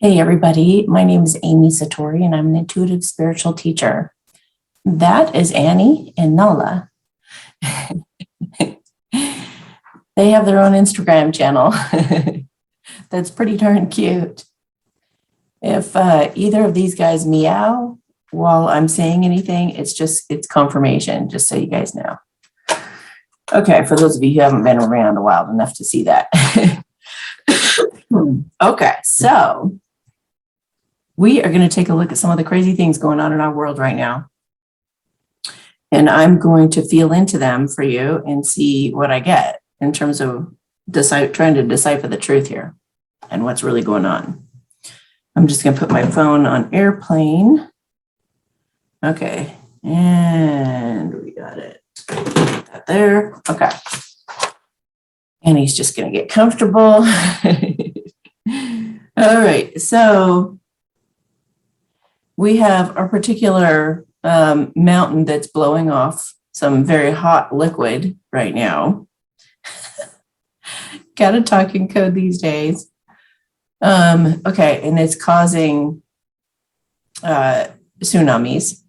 Hey, everybody. My name is Amy Satori, and I'm an intuitive spiritual teacher. That is Annie and Nala. They have their own Instagram channel. That's pretty darn cute. If either of these guys meow while I'm saying anything, it's confirmation, just so you guys know. Okay, for those of you who haven't been around a while enough to see that. Okay, so we are going to take a look at some of the crazy things going on in our world right now. And I'm going to feel into them for you and see what I get in terms of trying to decipher the truth here and what's really going on. I'm just going to put my phone on airplane. Okay, and we got it. Put that there. Okay. And he's just going to get comfortable. All right, so we have a particular mountain that's blowing off some very hot liquid right now. Got to talk in code these days. Okay, and it's causing tsunamis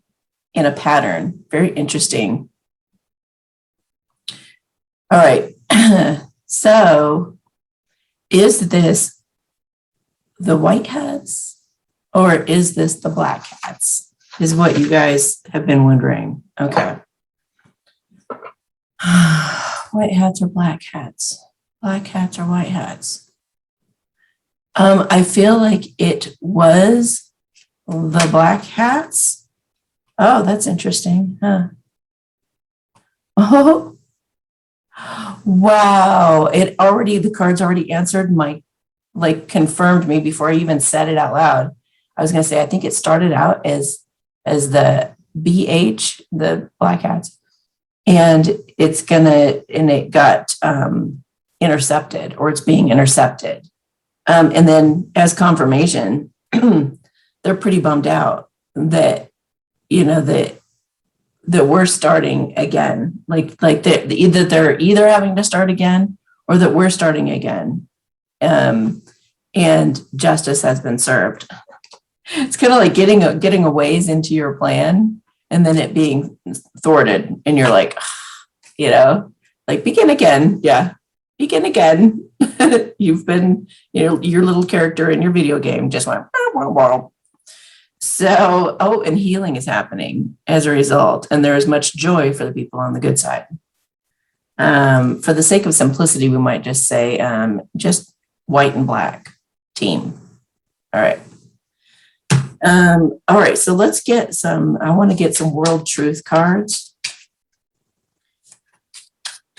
in a pattern. Very interesting. All right, so is this the white hats or is this the black hats? Is what you guys have been wondering. Okay. White hats or black hats? Black hats or white hats? I feel like it was the black hats. Oh, that's interesting. Huh? Oh, wow. The cards already answered confirmed me before I even said it out loud. I was going to say, I think it started out as the BH, the black hats, and it got intercepted, or it's being intercepted. And then as confirmation, they're pretty bummed out that we're starting again, either they're having to start again or that we're starting again. And justice has been served. It's kind of like getting a ways into your plan and then it being thwarted. And you're like, begin again. Yeah, begin again. You've been, your little character in your video game just went, so, and healing is happening as a result. And there is much joy for the people on the good side. For the sake of simplicity, we might just say, just white and black team. All right. All right, so let's get I want to get some world truth cards.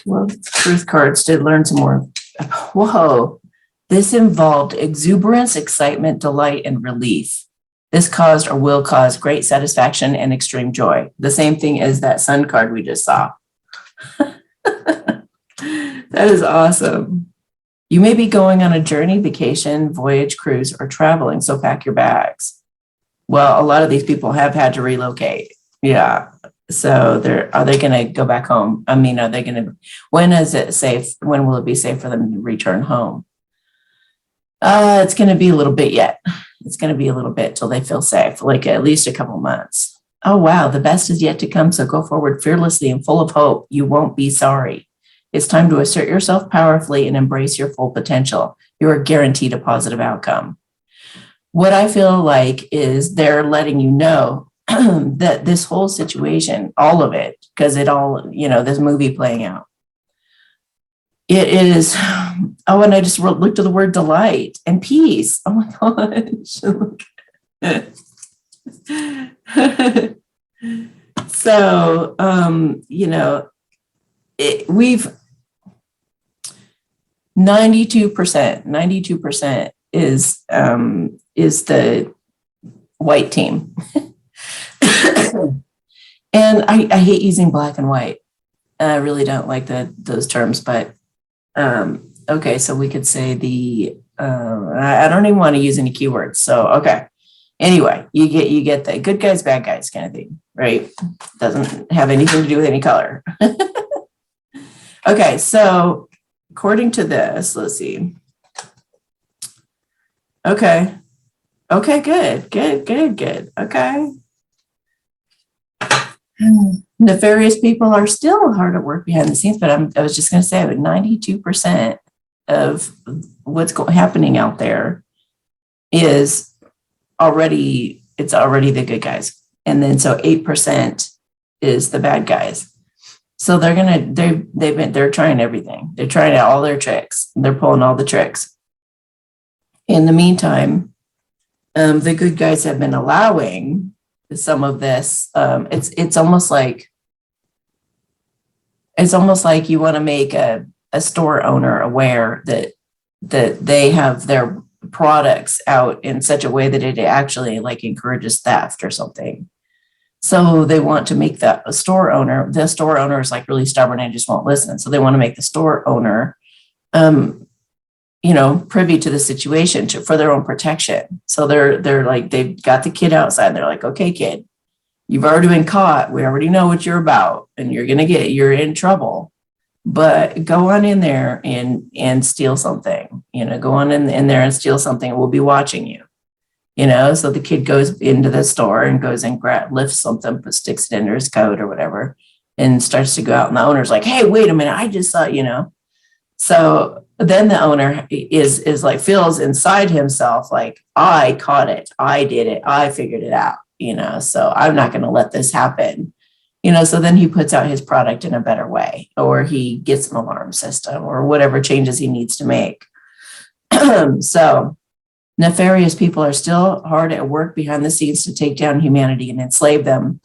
World truth cards to learn some more. Whoa, this involved exuberance, excitement, delight, and relief. This caused or will cause great satisfaction and extreme joy. The same thing as that sun card we just saw. That is awesome. You may be going on a journey, vacation, voyage, cruise, or traveling, so pack your bags. Well, a lot of these people have had to relocate. Yeah. So are they going to go back home? I mean, are they going to, when is it safe? When will it be safe for them to return home? It's going to be a little bit yet. It's going to be a little bit till they feel safe, like at least a couple months. Oh, wow. The best is yet to come. So go forward fearlessly and full of hope. You won't be sorry. It's time to assert yourself powerfully and embrace your full potential. You are guaranteed a positive outcome. What I feel like is they're letting you know that this whole situation, all of it, because it all, this movie playing out, it is, and I just looked at the word delight and peace. Oh my gosh. So, we've 92% is the white team. And I hate using black and white. I really don't like those terms, but okay, so we could say I don't even want to use any keywords. So, okay. Anyway, you get the good guys, bad guys kind of thing, right? Doesn't have anything to do with any color. Okay, so according to this, let's see. Okay. Okay, good. Okay. Nefarious people are still hard at work behind the scenes, but I was just going to say, but 92% of what's happening out there is already the good guys. And then so 8% is the bad guys. So they're trying everything. They're trying out all their tricks. They're pulling all the tricks. In the meantime, the good guys have been allowing some of this. It's almost like you want to make a store owner aware that they have their products out in such a way that it actually like encourages theft or something. So they want to make the store owner is like really stubborn and just won't listen. So they want to make the store owner, privy to the situation for their own protection. So they're like, they've got the kid outside. They're like, okay, kid, you've already been caught. We already know what you're about and you're in trouble, but go on in there and steal something, go on in there and steal something. We'll be watching you. So the kid goes into the store and goes and lifts something, sticks it under his coat or whatever, and starts to go out. And the owner's like, hey, wait a minute. I just thought, So then the owner is like, feels inside himself like, I caught it. I did it. I figured it out, so I'm not going to let this happen. So then he puts out his product in a better way, or he gets an alarm system or whatever changes he needs to make. So nefarious people are still hard at work behind the scenes to take down humanity and enslave them.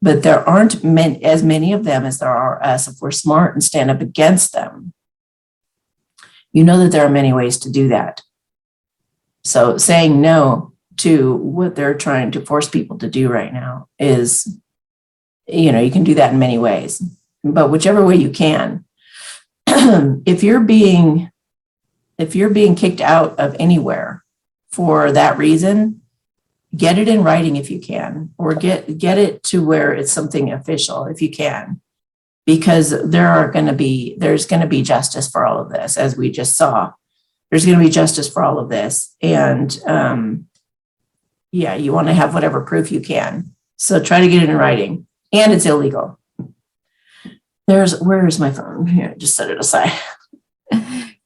But there aren't as many of them as there are us if we're smart and stand up against them. You know that there are many ways to do that. So saying no to what they're trying to force people to do right now is, you can do that in many ways. But whichever way you can, if you're being kicked out of anywhere for that reason, get it in writing if you can, or get it to where it's something official if you can, because there's going to be justice for all of this, as we just saw. There's going to be justice for all of this, and you want to have whatever proof you can. So try to get it in writing, and it's illegal. Where's my phone? Here, just set it aside.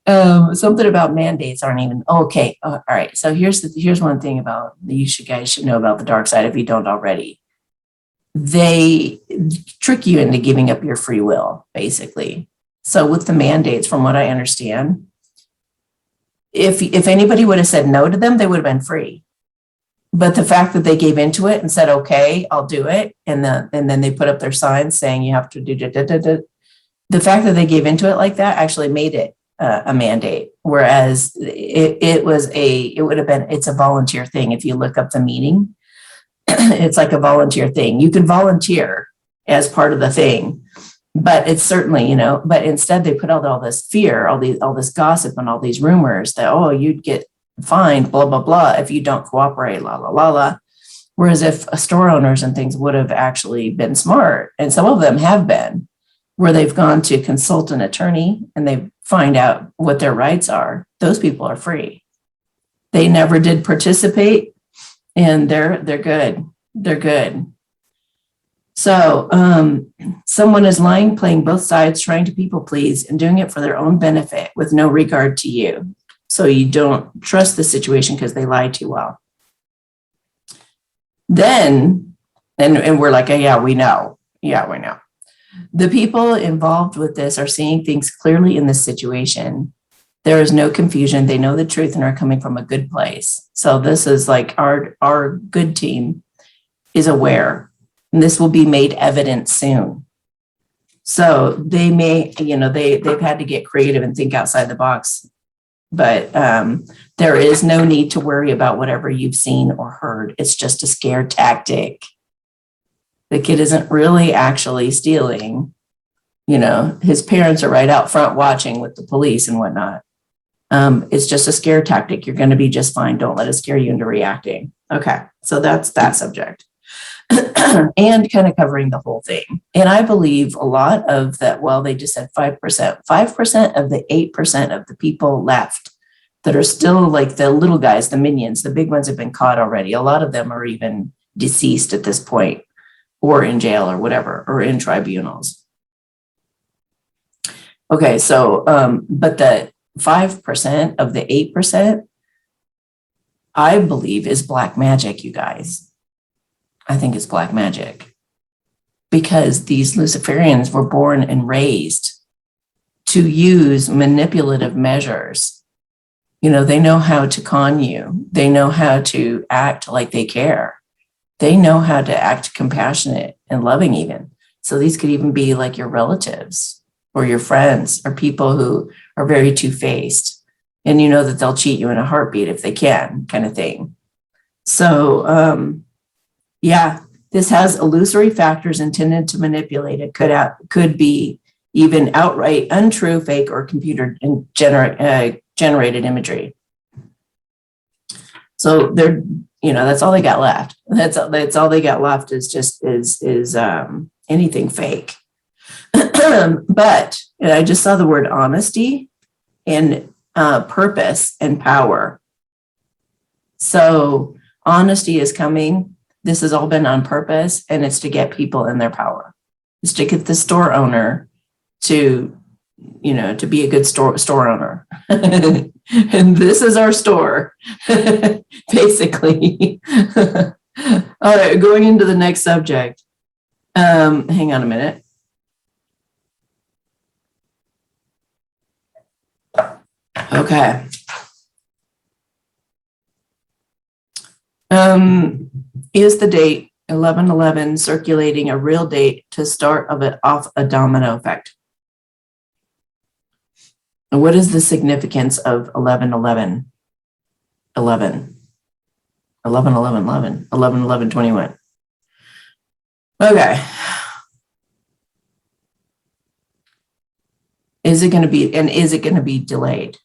Something about mandates aren't even okay. All right. So here's one thing about you guys should know about the dark side if you don't already. They trick you into giving up your free will, basically. So with the mandates, from what I understand, if anybody would have said no to them, they would have been free. But the fact that they gave into it and said, "Okay, I'll do it," and then they put up their signs saying you have to do the fact that they gave into it like that actually made it a mandate, whereas it's a volunteer thing. If you look up the meaning, it's like a volunteer thing. You can volunteer as part of the thing, but it's certainly, but instead they put out all this fear, all this gossip and all these rumors that, you'd get fined, blah, blah, blah, if you don't cooperate, la, la, la, la. Whereas if store owners and things would have actually been smart, and some of them have been, where they've gone to consult an attorney and they find out what their rights are, those people are free. They never did participate, and they're good. They're good. So someone is lying, playing both sides, trying to people please, and doing it for their own benefit with no regard to you. So you don't trust the situation because they lie too well. Then, and we're like, yeah, we know. Yeah, we know. The people involved with this are seeing things clearly in this situation. There is no confusion. They know the truth and are coming from a good place. So this is like our good team is aware, and this will be made evident soon. So they may, they've had to get creative and think outside the box, but there is no need to worry about whatever you've seen or heard. It's just a scare tactic. The kid isn't really actually stealing. His parents are right out front watching with the police and whatnot. It's just a scare tactic. You're going to be just fine. Don't let it scare you into reacting. Okay, so that's that subject. And kind of covering the whole thing. And I believe a lot of that, they just said 5%. 5% of the 8% of the people left that are still like the little guys, the minions. The big ones have been caught already. A lot of them are even deceased at this point, or in jail or whatever, or in tribunals. Okay, so, but the 5% of the 8%, I believe is black magic, you guys. I think it's black magic. Because these Luciferians were born and raised to use manipulative measures. You know, they know how to con you. They know how to act like they care. They know how to act compassionate and loving even. So these could even be like your relatives or your friends or people who are very two-faced. And you know that they'll cheat you in a heartbeat if they can, kind of thing. So, yeah, this has illusory factors intended to manipulate it. Could be even outright untrue, fake, or computer generated imagery. So they're, you know, that's all they got left. That's all they got left is just anything fake. But I just saw the word honesty and purpose and power. So honesty is coming. This has all been on purpose, and it's to get people in their power. It's to get the store owner to, you know, to be a good store owner. And this is our store, basically. All right, going into the next subject. Hang on a minute. Okay. Is the date 11/11 circulating a real date to start off a domino effect? And what is the significance of 11/11? 11, 11, 11, 11, 11, 11, 21. Okay. Is it going to be delayed?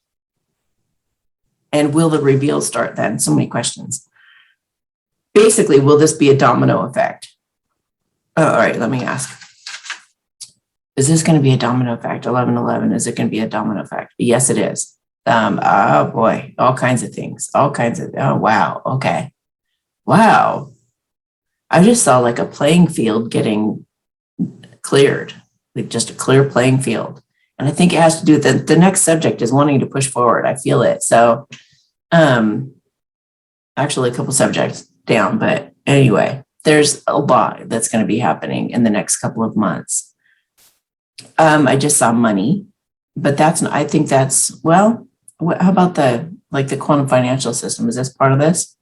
And will the reveal start then? So many questions. Basically, will this be a domino effect? Oh, all right, let me ask. Is this going to be a domino effect? 11/11, is it going to be a domino effect? Yes, it is. Oh boy, all kinds of things, oh wow, okay. Wow. I just saw like a playing field getting cleared, like just a clear playing field. And I think it has to do with the next subject is wanting to push forward. I feel it. So, actually a couple subjects down, but anyway, there's a lot that's going to be happening in the next couple of months. I just saw money, but I think that's, well, how about the quantum financial system? Is this part of this?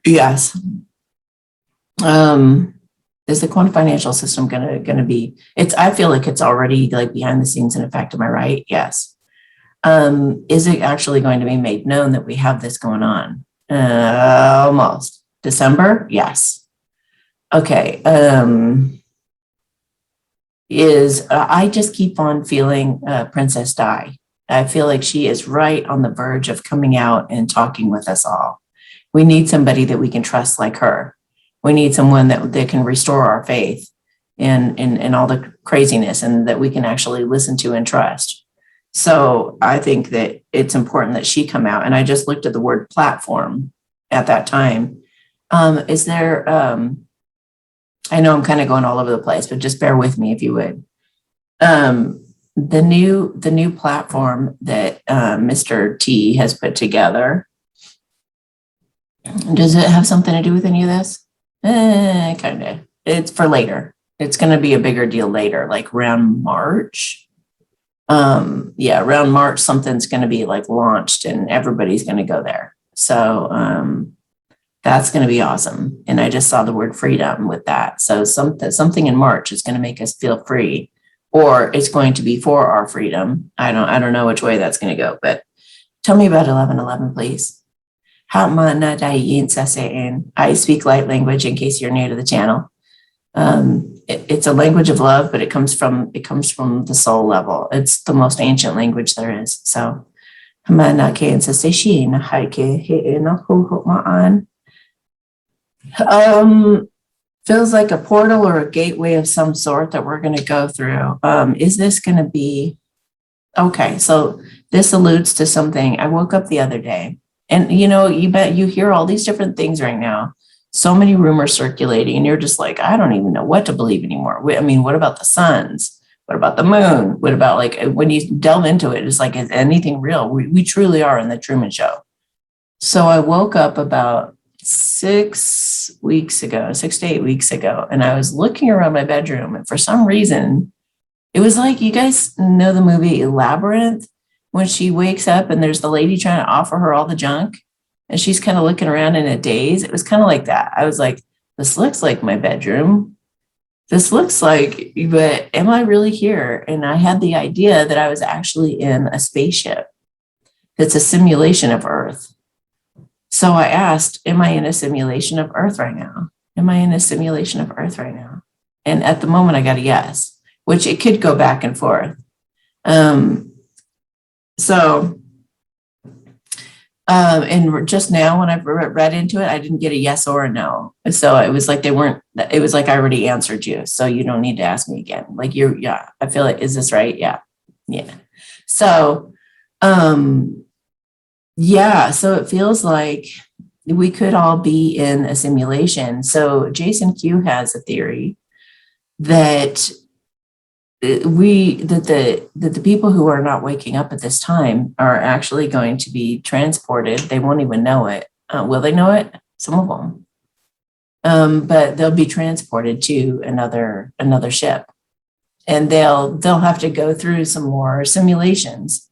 Yes. Is the quantum financial system gonna be, I feel like it's already like behind the scenes in effect. Am I right? Yes. Is it actually going to be made known that we have this going on? Almost. December? Yes. Okay. I just keep on feeling Princess Di. I feel like she is right on the verge of coming out and talking with us all. We need somebody that we can trust like her. We need someone that can restore our faith in all the craziness and that we can actually listen to and trust. So I think that it's important that she come out. And I just looked at the word platform at that time. Is there, I know I'm kind of going all over the place, but just bear with me if you would. The new platform that Mr. T has put together, does it have something to do with any of this? Kind of. It's for later. It's going to be a bigger deal later, like around March. Yeah, around March, something's going to be like launched and everybody's going to go there. So that's going to be awesome. And I just saw the word freedom with that. So something in March is going to make us feel free, or it's going to be for our freedom. I don't know which way that's going to go, but tell me about 11/11, please. I speak light language in case you're new to the channel. It's a language of love, but it comes from the soul level. It's the most ancient language there is. So feels like a portal or a gateway of some sort that we're going to go through. Is this going to be okay? So This alludes to something. I woke up the other day, and you bet you hear all these different things right now. So many rumors circulating, and you're just like, I don't even know what to believe anymore. I mean, what about the suns? What about the moon? What about, like, when you delve into it, it's like, is anything real? We truly are in the Truman Show. So I woke up about 6 to 8 weeks ago, and I was looking around my bedroom, and for some reason, it was like, you guys know the movie Labyrinth, when she wakes up and there's the lady trying to offer her all the junk, and she's kind of looking around in a daze. It was kind of like that. I was like, this looks like my bedroom. This looks like, but am I really here? And I had the idea that I was actually in a spaceship that's a simulation of Earth. So I asked, am I in a simulation of Earth right now? Am I in a simulation of Earth right now? And at the moment, I got a yes, which it could go back and forth. And just now when I read into it, I didn't get a yes or a no. So it was like it was like I already answered you. So you don't need to ask me again. Like yeah, I feel like, is this right? Yeah. Yeah. So, yeah, so it feels like we could all be in a simulation. So Jason Q has a theory that the people who are not waking up at this time are actually going to be transported. They won't even know it. Will they know it? Some of them. But they'll be transported to another ship, and they'll have to go through some more simulations.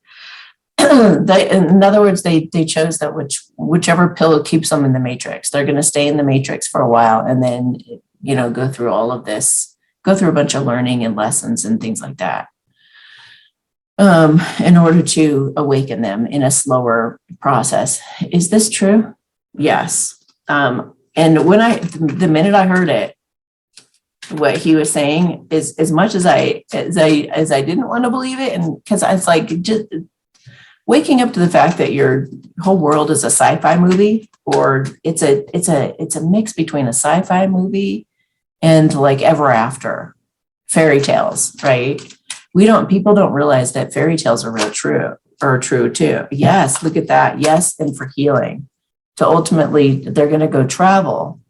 In other words, they chose that whichever pill keeps them in the matrix. They're going to stay in the matrix for a while, and then go through all of this. Go through a bunch of learning and lessons and things like that, in order to awaken them in a slower process. Is this true? Yes. And the minute I heard it, what he was saying is, as much as I didn't want to believe it, and because I was like, just waking up to the fact that your whole world is a sci-fi movie, or it's a mix between a sci-fi movie and like ever after fairy tales, right? People don't realize that fairy tales are true too. Yes, look at that. Yes, and for healing. To ultimately, they're going to go travel.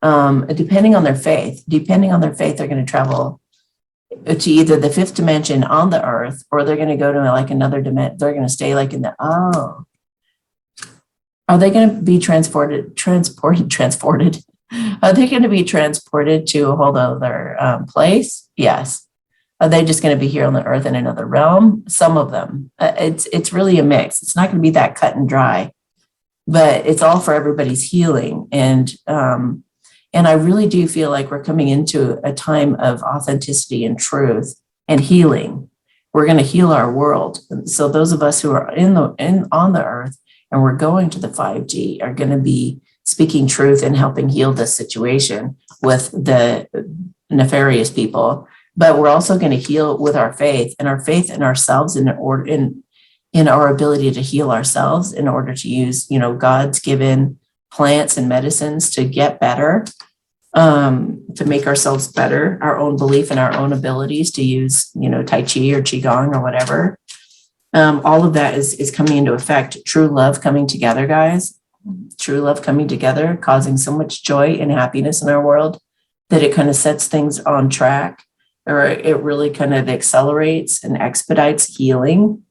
Depending on their faith, they're going to travel to either the fifth dimension on the earth, or they're going to go to like another dimension. They're going to stay like in are they going to be transported? Are they going to be transported to a whole other place? Yes. Are they just going to be here on the earth in another realm? Some of them. It's really a mix. It's not going to be that cut and dry, but it's all for everybody's healing. And I really do feel like we're coming into a time of authenticity and truth and healing. We're going to heal our world. So those of us who are on the earth and we're going to the 5G are going to be speaking truth and helping heal this situation with the nefarious people. But we're also going to heal with our faith in ourselves, in our ability to heal ourselves, in order to use, God's given plants and medicines to get better, to make ourselves better, our own belief in our own abilities to use, Tai Chi or Qigong or whatever. All of that is coming into effect. True love coming together, guys. True love coming together, causing so much joy and happiness in our world that it kind of sets things on track, or it really kind of accelerates and expedites healing.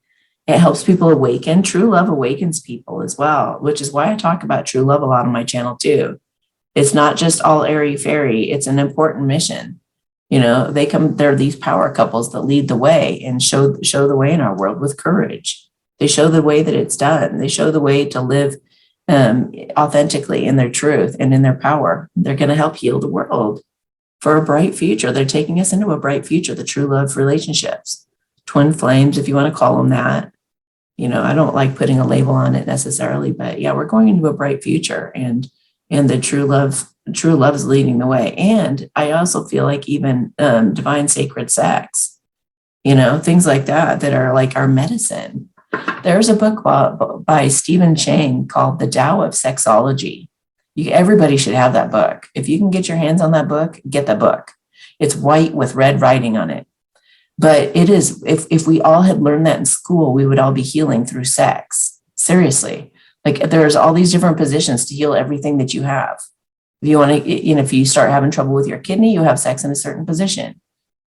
It helps people awaken. True love awakens people as well, which is why I talk about true love a lot on my channel too. It's not just all airy fairy. It's an important mission. They're these power couples that lead the way and show the way in our world with courage. They show the way that it's done. They show the way to live authentically in their truth and in their power. They're going to help heal the world for a bright future. They're taking us into a bright future, the true love relationships, twin flames, if you want to call them that. I don't like putting a label on it necessarily, but yeah, we're going into a bright future, and the true love is leading the way. And I also feel like even divine sacred sex, things like that are like our medicine. There's a book by Stephen Chang called The Tao of Sexology. Everybody should have that book. If you can get your hands on that book, get the book. It's white with red writing on it. But it is, if we all had learned that in school, we would all be healing through sex. Seriously. Like there's all these different positions to heal everything that you have. If you want to, if you start having trouble with your kidney, you have sex in a certain position.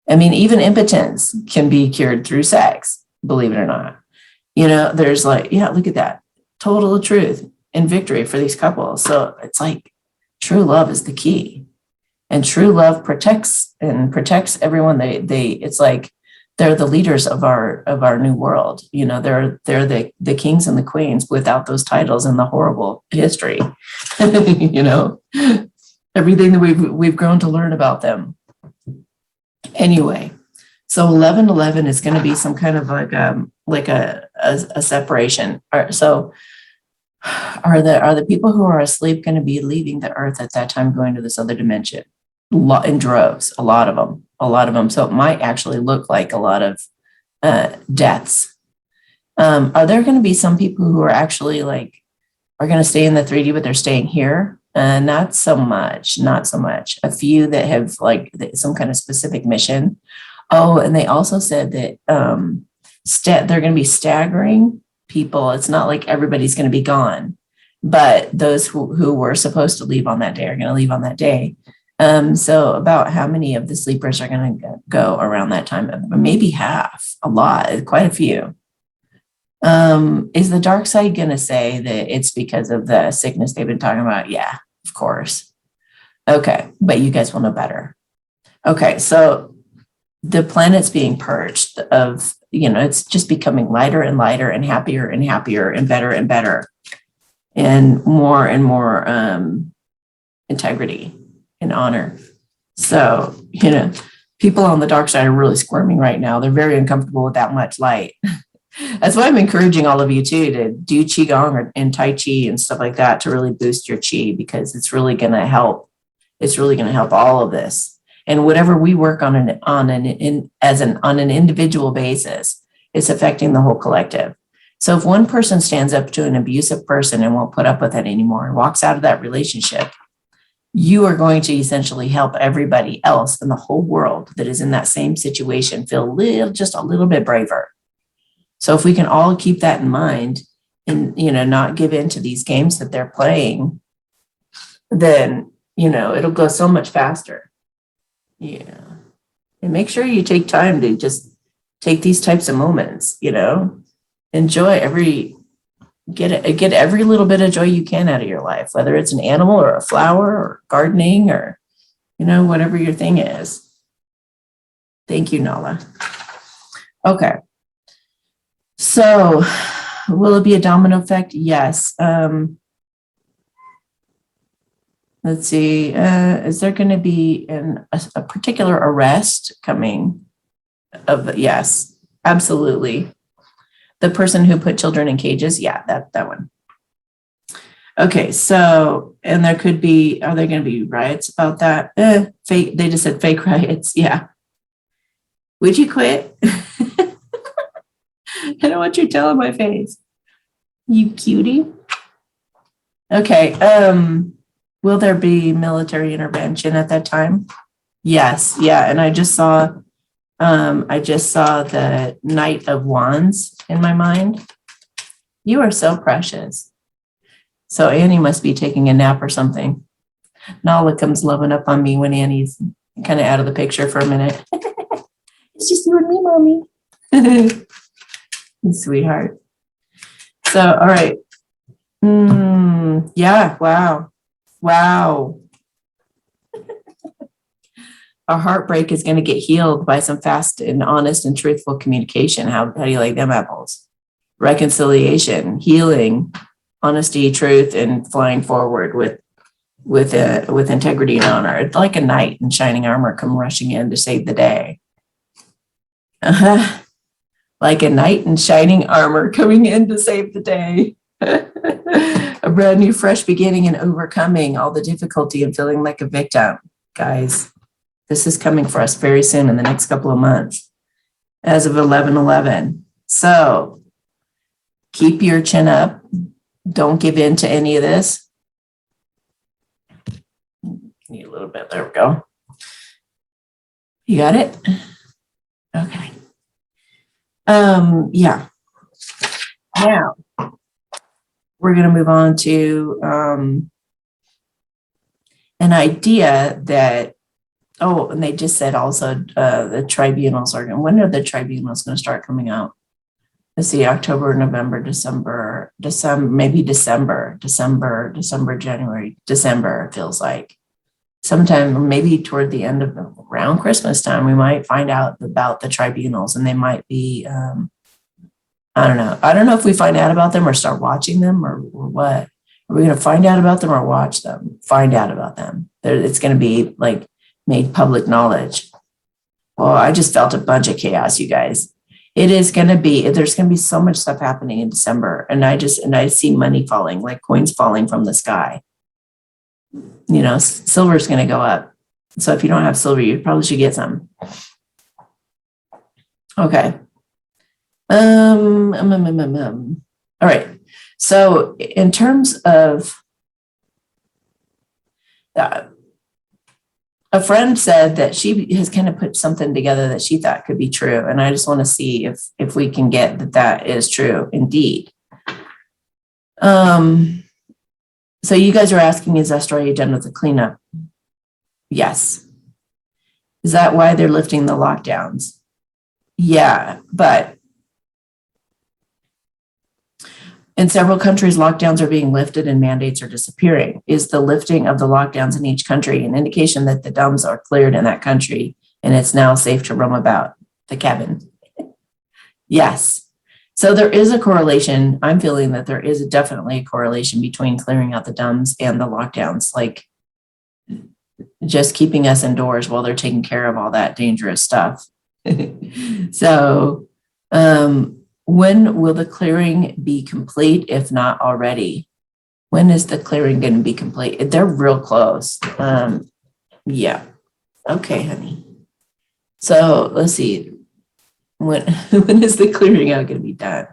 I mean, even impotence can be cured through sex, believe it or not. There's like, yeah, look at that. Total truth and victory for these couples. So it's like true love is the key. And true love protects everyone. It's like they're the leaders of our new world. They're the kings and the queens without those titles and the horrible history. Everything that we've grown to learn about them. Anyway, so 11:11 is going to be some kind of like a separation. So are the people who are asleep going to be leaving the earth at that time, going to this other dimension? In droves, a lot of them. So it might actually look like a lot of deaths. Are there going to be some people who are actually are going to stay in the 3D, but they're staying here? Not so much. A few that have some kind of specific mission. Oh, and they also said that they're going to be staggering people. It's not like everybody's going to be gone, but those who were supposed to leave on that day are going to leave on that day. So about how many of the sleepers are going to go around that time? Maybe half, a lot, quite a few. Is the dark side going to say that it's because of the sickness they've been talking about? Yeah, of course. Okay, but you guys will know better. Okay, so the planet's being purged of, it's just becoming lighter and lighter and happier and better and more integrity and honor. So, people on the dark side are really squirming right now. They're very uncomfortable with that much light. That's why I'm encouraging all of you too to do Qigong and Tai Chi and stuff like that to really boost your Qi, because it's really going to help. It's really going to help all of this. And whatever we work on an individual basis, it's affecting the whole collective. So if one person stands up to an abusive person and won't put up with it anymore and walks out of that relationship, you are going to essentially help everybody else in the whole world that is in that same situation feel just a little bit braver. So if we can all keep that in mind and, not give in to these games that they're playing, then, it'll go so much faster. Yeah. And make sure you take time to just take these types of moments, enjoy get every little bit of joy you can out of your life, whether it's an animal or a flower or gardening or, whatever your thing is. Thank you, Nala. Okay. So will it be a domino effect? Yes. Let's see. Is there going to be a particular arrest coming? Yes, absolutely. The person who put children in cages. Yeah, that one. Okay, so, and are there going to be riots about that? Fake. They just said fake riots. Yeah. Would you quit? I don't want you telling my face. You cutie. Okay. Will there be military intervention at that time? Yes. Yeah. And I just saw the Knight of Wands in my mind. You are so precious. So Annie must be taking a nap or something. Nala comes loving up on me when Annie's kind of out of the picture for a minute. It's just you and me, mommy. Sweetheart. So, all right. Yeah. Wow. A heartbreak is going to get healed by some fast and honest and truthful communication. How do you like them apples? Reconciliation, healing, honesty, truth, and flying forward with integrity and honor. It's like a knight in shining armor come rushing in to save the day. Like a knight in shining armor coming in to save the day. A brand new, fresh beginning and overcoming all the difficulty and feeling like a victim. Guys, this is coming for us very soon in the next couple of months as of 11/11. So keep your chin up. Don't give in to any of this. Need a little bit. There we go. You got it? Okay. Yeah. Now we're going to move on to an idea that, oh, and they just said also the tribunals are going, when are the tribunals going to start coming out? Let's see, October, November, December, maybe December, January, December, it feels like. Sometime maybe toward the end of around Christmas time, we might find out about the tribunals, and they might be, I don't know. I don't know if we find out about them or start watching them or what. Are we going to find out about them or watch them? Find out about them. It's going to be like made public knowledge. Well, I just felt a bunch of chaos, you guys. It is going to be, there's going to be so much stuff happening in December. And I see money falling, like coins falling from the sky. You know, silver is going to go up. So if you don't have silver, you probably should get some. Okay. All right. So in terms of, a friend said that she has kind of put something together that she thought could be true. And I just want to see if we can get that is true indeed. So you guys are asking, is Australia done with the cleanup? Yes. Is that why they're lifting the lockdowns? Yeah, but in several countries, lockdowns are being lifted and mandates are disappearing. Is the lifting of the lockdowns in each country an indication that the dumps are cleared in that country and it's now safe to roam about the cabin? Yes. So there is a correlation. I'm feeling that there is definitely a correlation between clearing out the dumps and the lockdowns, like just keeping us indoors while they're taking care of all that dangerous stuff. So, when will the clearing be complete, if not already? When is the clearing going to be complete? They're real close. Yeah. Okay, honey. So let's see. When is the clearing out going to be done?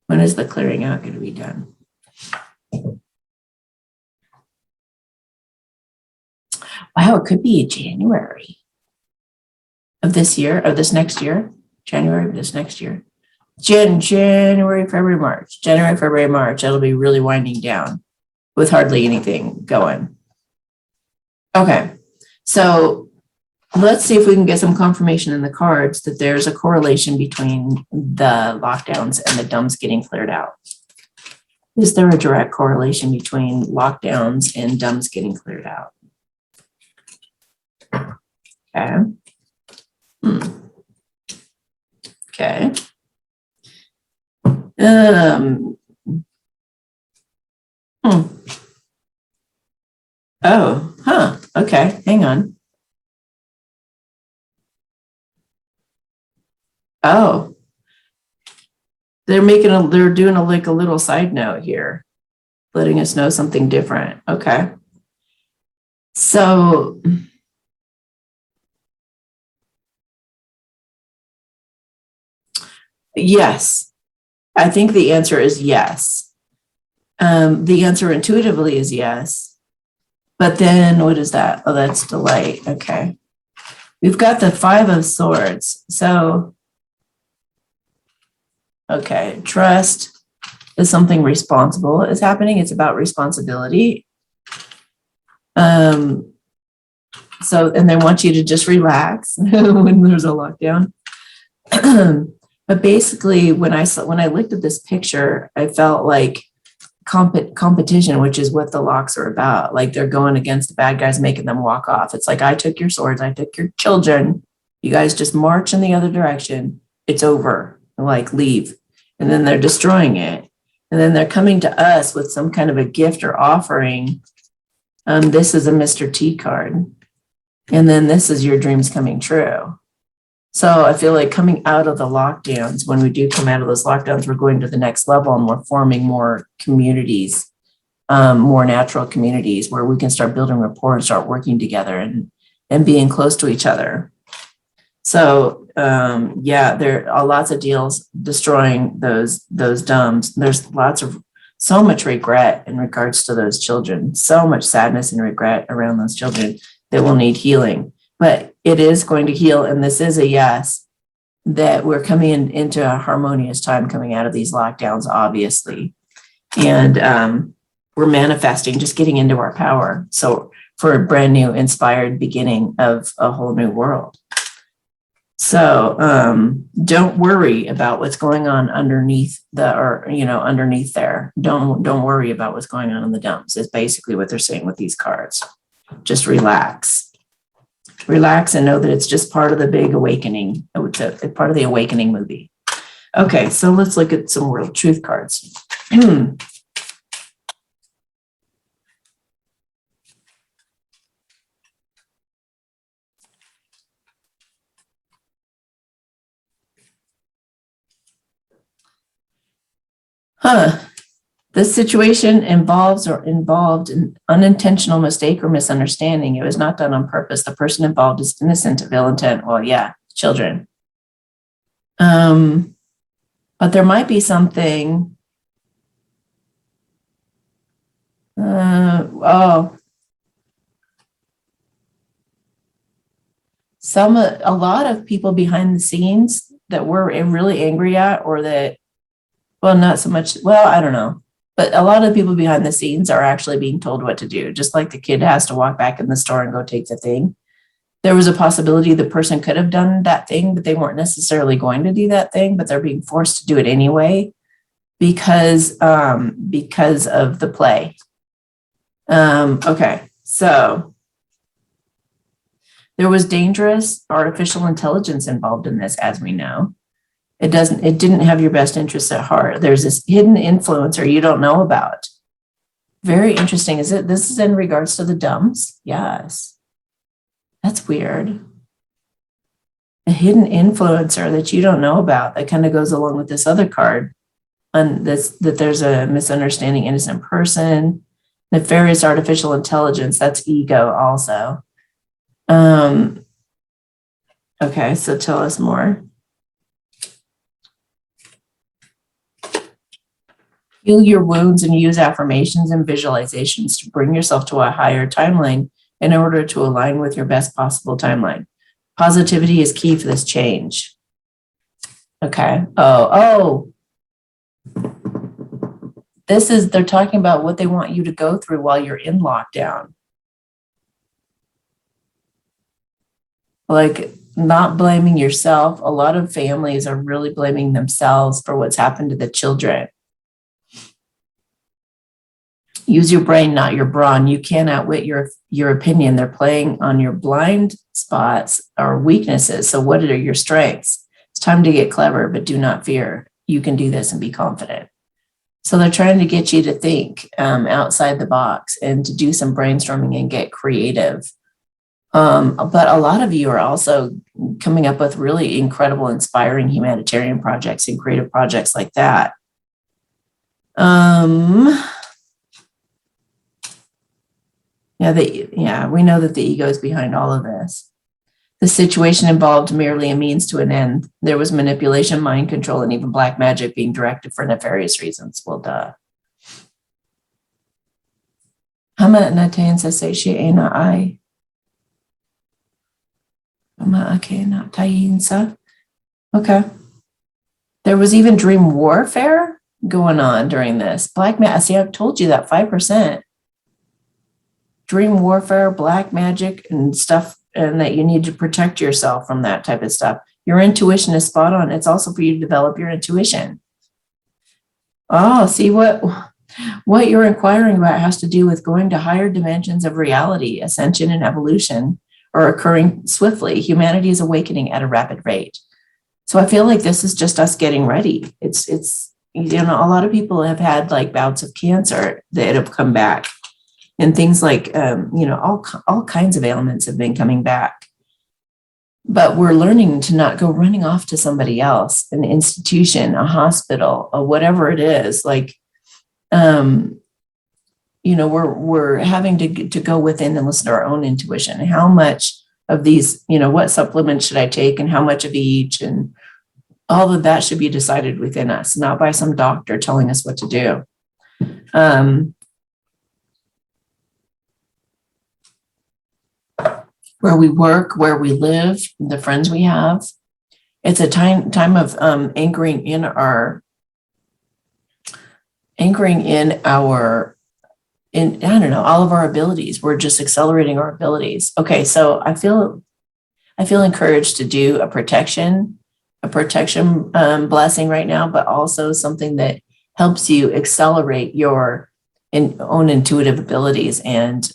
When is the clearing out going to be done? Wow, it could be January of this year, of this next year. January of this next year. January, February, March. January, February, March. It'll be really winding down with hardly anything going. Okay, so let's see if we can get some confirmation in the cards that there's a correlation between the lockdowns and the dumps getting cleared out. Is there a direct correlation between lockdowns and dumps getting cleared out? Okay. Okay. Oh, huh. Okay, hang on. Oh, they're doing like a little side note here, letting us know something different. Okay. So yes, I think the answer is yes. The answer intuitively is yes. But then what is that? Oh, that's delight. Okay. We've got the 5 of Swords. So, okay, trust is something responsible is happening. It's about responsibility. So, and they want you to just relax when there's a lockdown. But basically, when I looked at this picture, I felt like competition, which is what the locks are about. Like they're going against the bad guys, making them walk off. It's like, I took your swords, I took your children. You guys just march in the other direction. It's over. Like, leave. And then they're destroying it. And then they're coming to us with some kind of a gift or offering. This is a Mr. T card. And then this is your dreams coming true. So I feel like coming out of the lockdowns, when we do come out of those lockdowns, we're going to the next level and we're forming more communities, more natural communities where we can start building rapport and start working together and being close to each other. So yeah, there are lots of deals destroying those dumps. There's so much regret in regards to those children, so much sadness and regret around those children that will need healing. But it is going to heal, and this is a yes. that we're coming into a harmonious time coming out of these lockdowns, obviously. And we're manifesting, just getting into our power. So for a brand new inspired beginning of a whole new world. So don't worry about what's going on underneath underneath there. Don't worry about what's going on in the dumps is basically what they're saying with these cards. Just relax. Relax and know that it's just part of the big awakening. It's a part of the awakening movie. Okay, so let's look at some world truth cards. This situation involved an unintentional mistake or misunderstanding. It was not done on purpose. The person involved is innocent of ill intent. Well, yeah, children. But there might be something. A lot of people behind the scenes that we're really angry at, or that, well, not so much, well, I don't know. But a lot of people behind the scenes are actually being told what to do, just like the kid has to walk back in the store and go take the thing. There was a possibility the person could have done that thing, but they weren't necessarily going to do that thing, but they're being forced to do it anyway because of the play. Okay, so there was dangerous artificial intelligence involved in this, as we know. It didn't have your best interests at heart. There's this hidden influencer you don't know about. Very interesting. This is in regards to the dumps? Yes. That's weird. A hidden influencer that you don't know about that kind of goes along with this other card. And that there's a misunderstanding, innocent person, nefarious artificial intelligence. That's ego also. Okay, so tell us more. Heal your wounds and use affirmations and visualizations to bring yourself to a higher timeline in order to align with your best possible timeline. Positivity is key for this change. Okay. They're talking about what they want you to go through while you're in lockdown. Like not blaming yourself. A lot of families are really blaming themselves for what's happened to the children. Use your brain, not your brawn. You can't outwit your opinion. They're playing on your blind spots or weaknesses. So what are your strengths? It's time to get clever, but do not fear. You can do this and be confident. So they're trying to get you to think outside the box and to do some brainstorming and get creative. But a lot of you are also coming up with really incredible, inspiring humanitarian projects and creative projects like that. We know that the ego is behind all of this. The situation involved merely a means to an end. There was manipulation, mind control, and even black magic being directed for nefarious reasons. Well, duh. Hama natain sa satiate na ai. Okay. There was even dream warfare going on during this. Black magic. See, I've told you that 5%. Dream warfare, black magic, and stuff, and that you need to protect yourself from that type of stuff. Your intuition is spot on. It's also for you to develop your intuition. Oh, see what you're inquiring about has to do with going to higher dimensions of reality, ascension, and evolution are occurring swiftly. Humanity is awakening at a rapid rate. So I feel like this is just us getting ready. It's a lot of people have had like bouts of cancer that have come back. And things like, all kinds of ailments have been coming back. But we're learning to not go running off to somebody else, an institution, a hospital, or whatever it is. Like, we're having to go within and listen to our own intuition. How much of these, what supplements should I take and how much of each? And all of that should be decided within us, not by some doctor telling us what to do. Where we work, where we live, the friends we have, It's a time of anchoring in our I don't know, all of our abilities. We're just accelerating our abilities. Okay, so I feel encouraged to do a protection blessing right now, but also something that helps you accelerate your own intuitive abilities and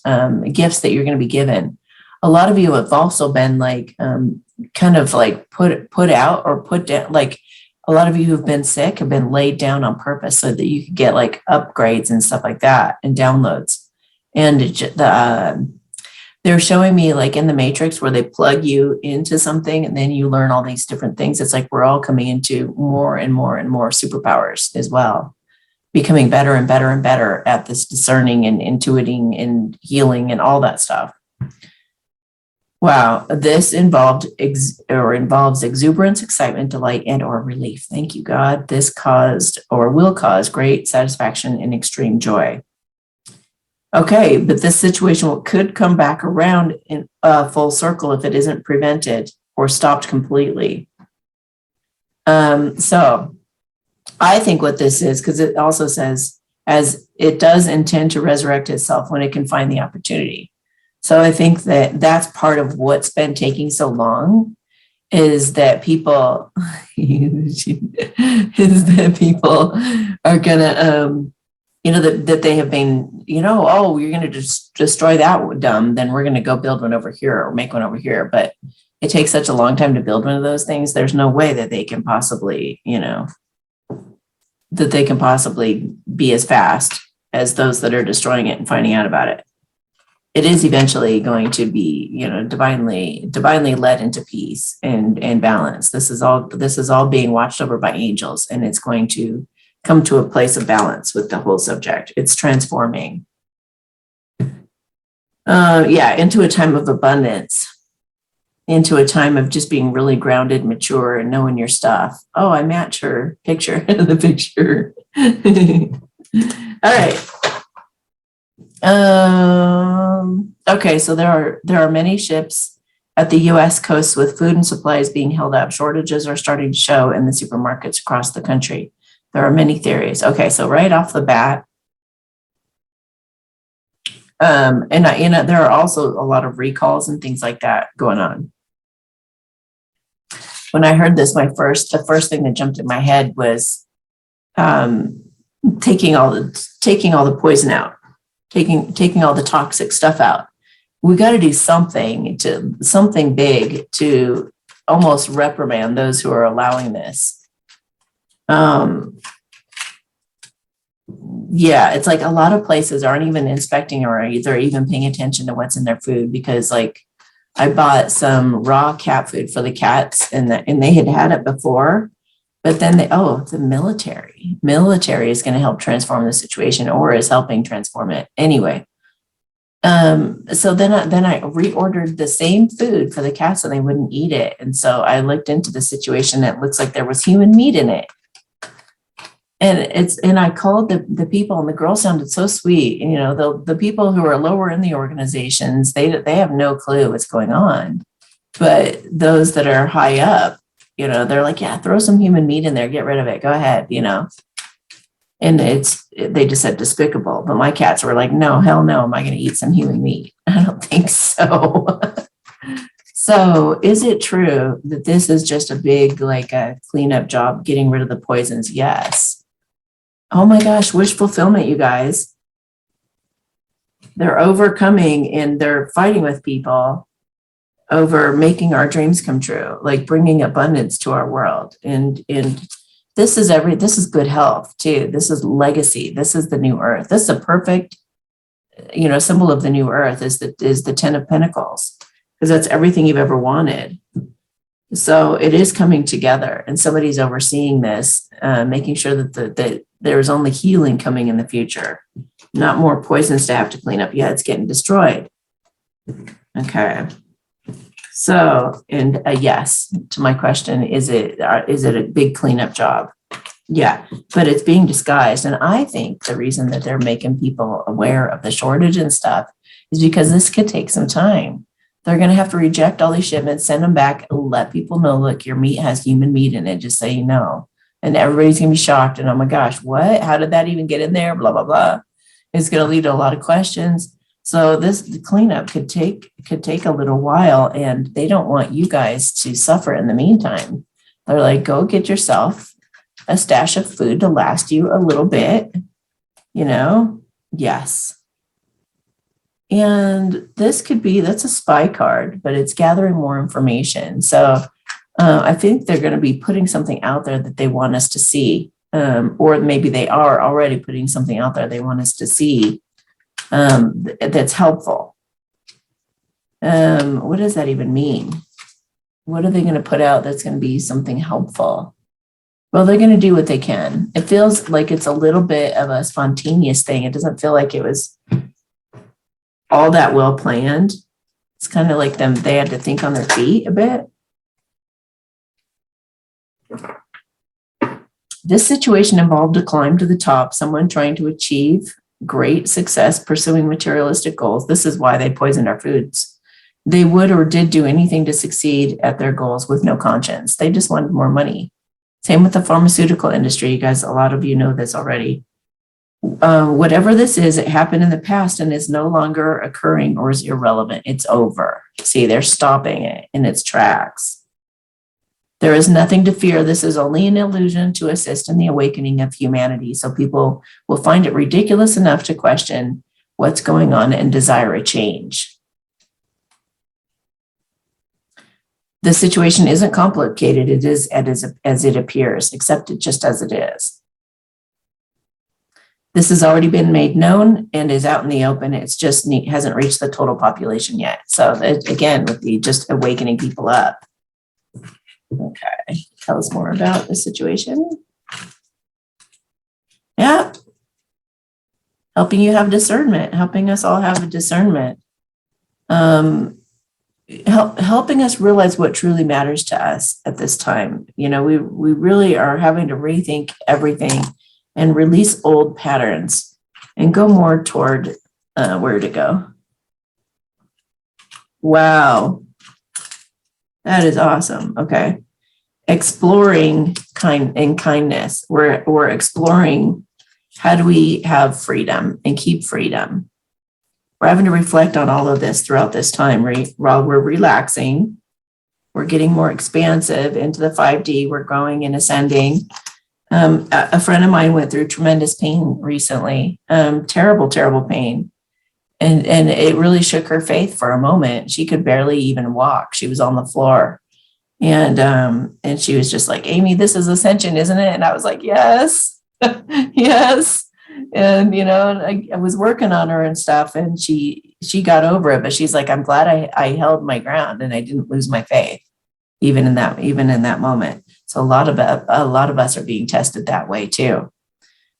gifts that you're going to be given. A lot of you have also been like kind of like put out or put down, like a lot of you who've been sick have been laid down on purpose so that you could get like upgrades and stuff like that and downloads. And they're showing me like in the Matrix where they plug you into something and then you learn all these different things. It's like we're all coming into more and more and more superpowers as well, becoming better and better and better at this discerning and intuiting and healing and all that stuff. Wow, this involves exuberance, excitement, delight, and or relief. Thank you, God. This caused or will cause great satisfaction and extreme joy. Okay, but this situation could come back around in a full circle if it isn't prevented or stopped completely. So I think what this is, because it also says, as it does intend to resurrect itself when it can find the opportunity. So I think that that's part of what's been taking so long is that people are gonna that they have been, oh, you're gonna just destroy that dumb, then we're gonna go build one over here or make one over here. But it takes such a long time to build one of those things. There's no way that they can possibly, be as fast as those that are destroying it and finding out about it. It is eventually going to be, divinely led into peace and balance. This is all being watched over by angels, and it's going to come to a place of balance with the whole subject. It's transforming. Into a time of abundance, into a time of just being really grounded, mature, and knowing your stuff. Oh, I match her picture, the picture. All right. Okay, so there are many ships at the U.S. coast with food and supplies being held up. Shortages are starting to show in the supermarkets across the country. There are many theories. Okay, so right off the bat, there are also a lot of recalls and things like that going on. When I heard this, the first thing that jumped in my head was taking all the poison out. Taking all the toxic stuff out. We got to do something big to almost reprimand those who are allowing this. It's like a lot of places aren't even inspecting or they're even paying attention to what's in their food, because like I bought some raw cat food for the cats and they had it before. But then the military is going to help transform the situation or is helping transform it anyway. So then I reordered the same food for the cats and they wouldn't eat it. And so I looked into the situation. It looks like there was human meat in it. And I called the people, and the girl sounded so sweet. The people who are lower in the organizations, they have no clue what's going on. But those that are high up, they're like, yeah, throw some human meat in there, get rid of it, go ahead, And they just said despicable. But my cats were like, no, hell no, am I going to eat some human meat? I don't think so. So is it true that this is just a big, like a cleanup job, getting rid of the poisons? Yes. Oh my gosh, wish fulfillment, you guys. They're overcoming and they're fighting with people over making our dreams come true, like bringing abundance to our world. And this is good health too. This is legacy. This is the new earth. This is a perfect, symbol of the new earth is the 10 of Pentacles, because that's everything you've ever wanted. So it is coming together, and somebody's overseeing this, making sure that there's only healing coming in the future, not more poisons to have to clean up. Yeah, it's getting destroyed. Okay. So, and a yes to my question, is it a big cleanup job? Yeah, but it's being disguised. And I think the reason that they're making people aware of the shortage and stuff is because this could take some time. They're going to have to reject all these shipments, send them back, and let people know, look, your meat has human meat in it, just so you know. And everybody's going to be shocked. And oh my gosh, what? How did that even get in there? Blah, blah, blah. It's going to lead to a lot of questions. So the cleanup could take a little while, and they don't want you guys to suffer in the meantime. They're like, go get yourself a stash of food to last you a little bit, Yes. And this that's a spy card, but it's gathering more information. So I think they're going to be putting something out there that they want us to see, or maybe they are already putting something out there they want us to see that's helpful. What does that even mean? What are they going to put out that's going to be something helpful? Well, they're going to do what they can. It feels like it's a little bit of a spontaneous thing. It doesn't feel like it was all that well planned. It's kind of like they had to think on their feet a bit. This situation involved a climb to the top, someone trying to achieve great success pursuing materialistic goals. This is why they poisoned our foods. They would or did do anything to succeed at their goals with no conscience. They just wanted more money. Same with the pharmaceutical industry. You guys, a lot of you know this already. Whatever this is, it happened in the past and is no longer occurring or is irrelevant. It's over. See, they're stopping it in its tracks. There is nothing to fear. This is only an illusion to assist in the awakening of humanity. So people will find it ridiculous enough to question what's going on and desire a change. The situation isn't complicated. It is as it appears. Accept it just as it is. This has already been made known and is out in the open. It's just hasn't reached the total population yet. So again, with the just awakening people up. Okay, tell us more about the situation. Yeah. Helping you have discernment, helping us all have a discernment. Helping us realize what truly matters to us at this time. We really are having to rethink everything and release old patterns and go more toward where to go. Wow. That is awesome. Okay. Exploring kindness. We're exploring how do we have freedom and keep freedom. We're having to reflect on all of this throughout this time, right? While we're relaxing, we're getting more expansive into the 5D. We're growing and ascending. A friend of mine went through tremendous pain recently, terrible, terrible pain. And it really shook her faith for a moment. She could barely even walk. She was on the floor. And she was just like, Amy, this is ascension, isn't it? And I was like, yes, yes. And, I was working on her and stuff, and she got over it, but she's like, I'm glad I held my ground and I didn't lose my faith, even in that moment. So a lot of us are being tested that way too.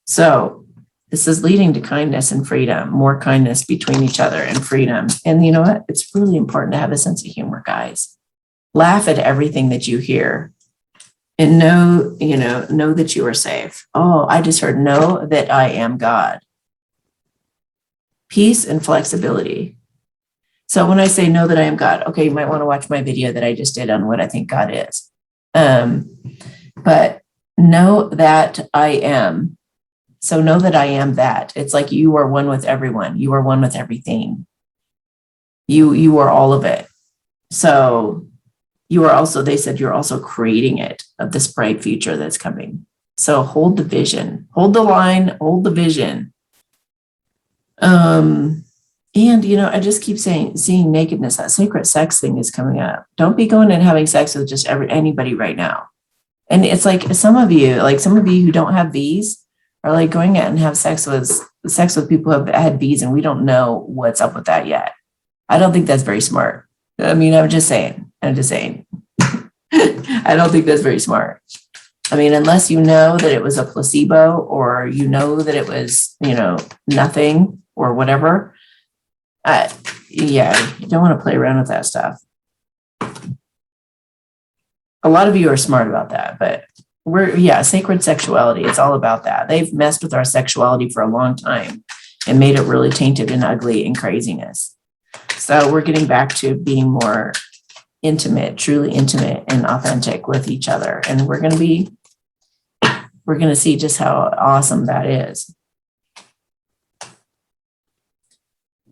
So this is leading to kindness and freedom, more kindness between each other and freedom. And you know what? It's really important to have a sense of humor, guys. Laugh at everything that you hear. And know that you are safe. Oh, I just heard, know that I am God. Peace and flexibility. So when I say know that I am God, okay, you might want to watch my video that I just did on what I think God is. But know that I am. So know that I am that. It's like you are one with everyone. You are one with everything. You are all of it. So you are also, they said, you're also creating it of this bright future that's coming. So hold the vision, hold the line, hold the vision. And, I just keep seeing nakedness. That sacred sex thing is coming up. Don't be going and having sex with just anybody right now. And it's like some of you who don't have V's are like going out and have sex with people who have had V's, and we don't know what's up with that yet. I don't think that's very smart. I mean, I'm just saying. I don't think that's very smart. I mean, unless you know that it was a placebo, or that it was, nothing or whatever. You don't want to play around with that stuff. A lot of you are smart about that, but sacred sexuality. It's all about that. They've messed with our sexuality for a long time and made it really tainted and ugly and craziness. So we're getting back to being more intimate, truly intimate and authentic with each other. And we're going to see just how awesome that is.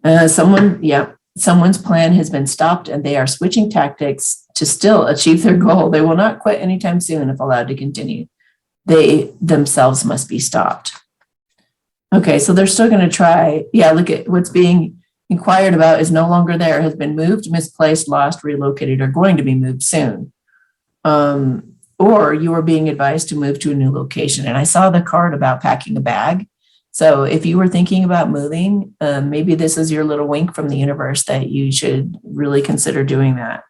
Someone's plan has been stopped and they are switching tactics to still achieve their goal. They will not quit anytime soon if allowed to continue. They themselves must be stopped. Okay, so they're still going to try. Yeah, look at what's being inquired about is no longer there, has been moved, misplaced, lost, relocated, or going to be moved soon. Or you are being advised to move to a new location. And I saw the card about packing a bag. So if you were thinking about moving, maybe this is your little wink from the universe that you should really consider doing that.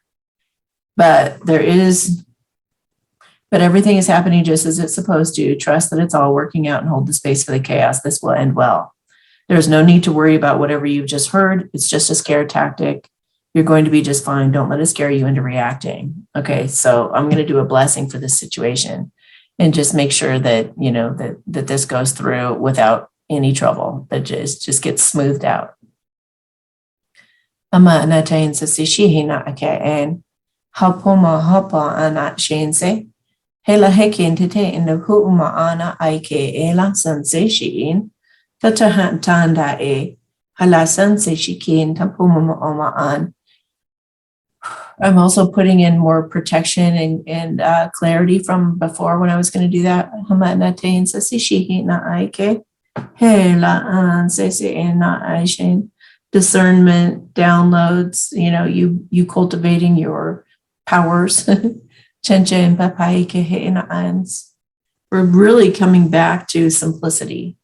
But everything is happening just as it's supposed to. Trust that it's all working out and hold the space for the chaos. This will end well. There's no need to worry about whatever you've just heard. It's just a scare tactic. You're going to be just fine. Don't let it scare you into reacting. Okay, so I'm going to do a blessing for this situation and just make sure that, you know, that this goes through without any trouble, that just gets smoothed out. Ama anatain sa sishihina akain hapoma hapa anat shense hela hekin tete in the huma ana aike ela sensation tatahan tanda e hala sensation tapuma oma an. I'm also putting in more protection and clarity from before when I was going to do that. Hama anatain sa sishihina aike discernment, downloads, you know, you cultivating your powers. We're really coming back to simplicity.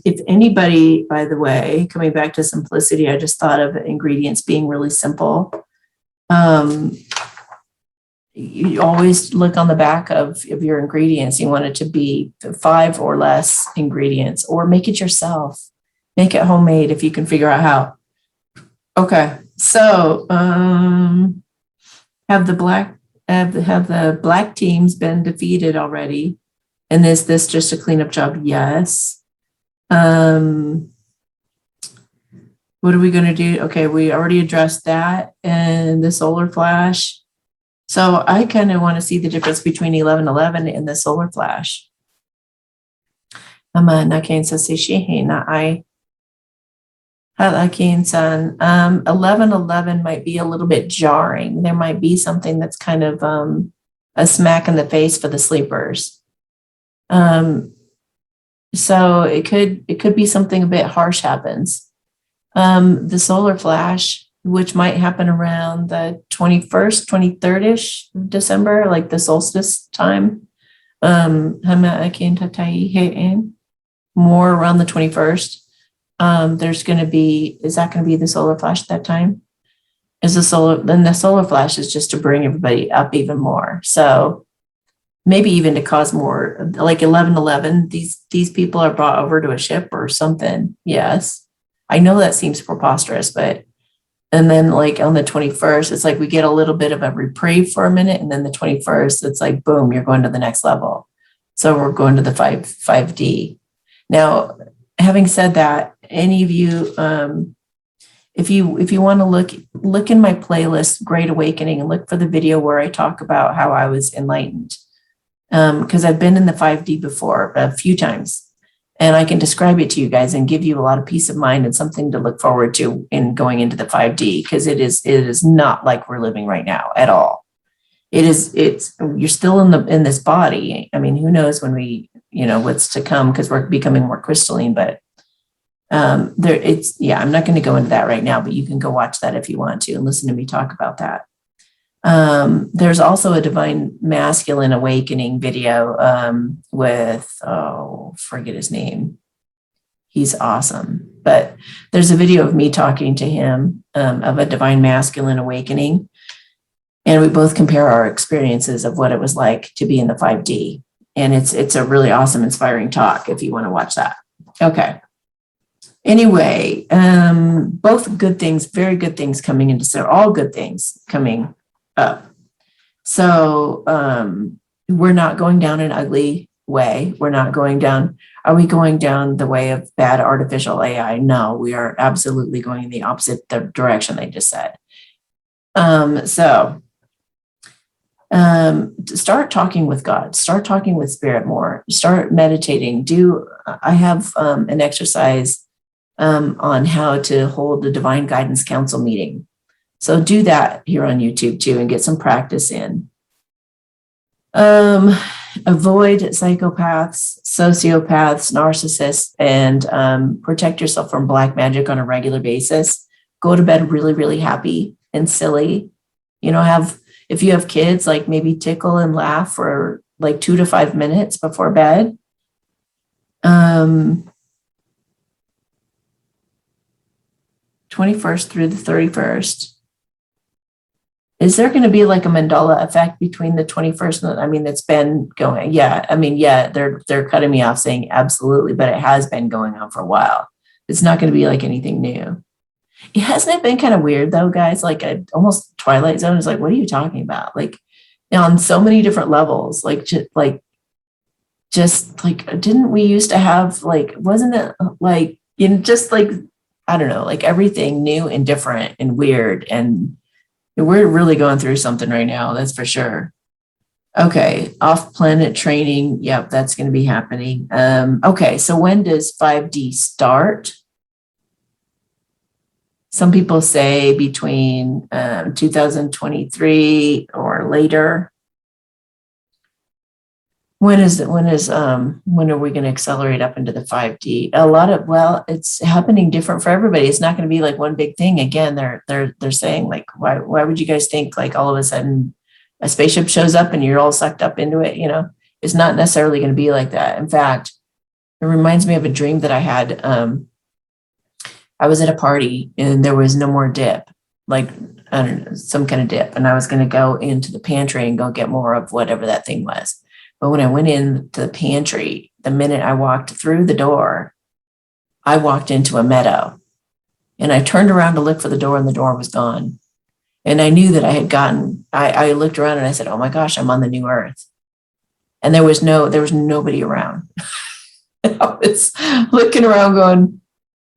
If anybody, by the way, coming back to simplicity, I just thought of ingredients being really simple. You always look on the back of your ingredients. You want it to be 5 or less ingredients, or make it yourself. Make it homemade if you can figure out how. Okay, so have the black teams been defeated already? And is this just a cleanup job? Yes. What are we going to do? Okay, we already addressed that and the solar flash. So I kind of want to see the difference between 1111 and the solar flash. 1111 might be a little bit jarring. There might be something that's kind of a smack in the face for the sleepers. So it could be something a bit harsh happens. The solar flash, which might happen around the 21st, 23rd-ish December, like the solstice time. More around the 21st. There's going to be, is that going to be the solar flash at that time? Then the solar flash is just to bring everybody up even more. So maybe even to cause more, like 1111, these people are brought over to a ship or something. Yes. I know that seems preposterous, but and then like on the 21st, it's like we get a little bit of a reprieve for a minute. And then the 21st, it's like, boom, you're going to the next level. So we're going to the 5D. Now, having said that, any of you, if you want to look in my playlist, Great Awakening, and look for the video where I talk about how I was enlightened. Because I've been in the 5D before a few times. And I can describe it to you guys and give you a lot of peace of mind and something to look forward to in going into the 5D, because it is not like we're living right now at all. You're still in this body. I mean, who knows when what's to come, because we're becoming more crystalline, but I'm not going to go into that right now, but you can go watch that if you want to and listen to me talk about that. There's also a Divine Masculine Awakening video with, forget his name. He's awesome. But there's a video of me talking to him of a Divine Masculine Awakening. And we both compare our experiences of what it was like to be in the 5D. And it's a really awesome, inspiring talk if you want to watch that. Okay. Anyway, both good things, very good things coming into, so all good things coming up. So we're not going down an ugly way. We're not going down. Are we going down the way of bad artificial AI? No, we are absolutely going in the opposite direction they just said. Start talking with God, start talking with spirit more, start meditating. I have an exercise on how to hold the Divine Guidance Council meeting. So do that here on YouTube too and get some practice in. Avoid psychopaths, sociopaths, narcissists, and protect yourself from black magic on a regular basis. Go to bed really, really happy and silly. If you have kids, like maybe tickle and laugh for like 2 to 5 minutes before bed. 21st through the 31st. Is there going to be like a Mandela effect between the 21st? I mean, it's been going. Yeah. I mean, yeah, they're cutting me off saying absolutely, but it has been going on for a while. It's not going to be like anything new. Hasn't it been kind of weird though, guys? Like almost Twilight Zone is like, what are you talking about? Like on so many different levels, just like, didn't we used to have like, wasn't it like just like, I don't know, like everything new and different and weird, and we're really going through something right now, that's for sure. Okay, off-planet training. Yep, that's going to be happening. Okay, so when does 5D start? Some people say between 2023 or later. When are we going to accelerate up into the 5D? It's happening different for everybody. It's not going to be like one big thing. Again, they're saying like, why would you guys think like all of a sudden a spaceship shows up and you're all sucked up into it? It's not necessarily going to be like that. In fact, it reminds me of a dream that I had. I was at a party and there was no more dip, like, I don't know, some kind of dip. And I was going to go into the pantry and go get more of whatever that thing was. But when I went into the pantry, the minute I walked through the door, I walked into a meadow, and I turned around to look for the door, and the door was gone. And I knew that I looked around and I said, oh my gosh, I'm on the new earth. And there was nobody around. I was looking around going,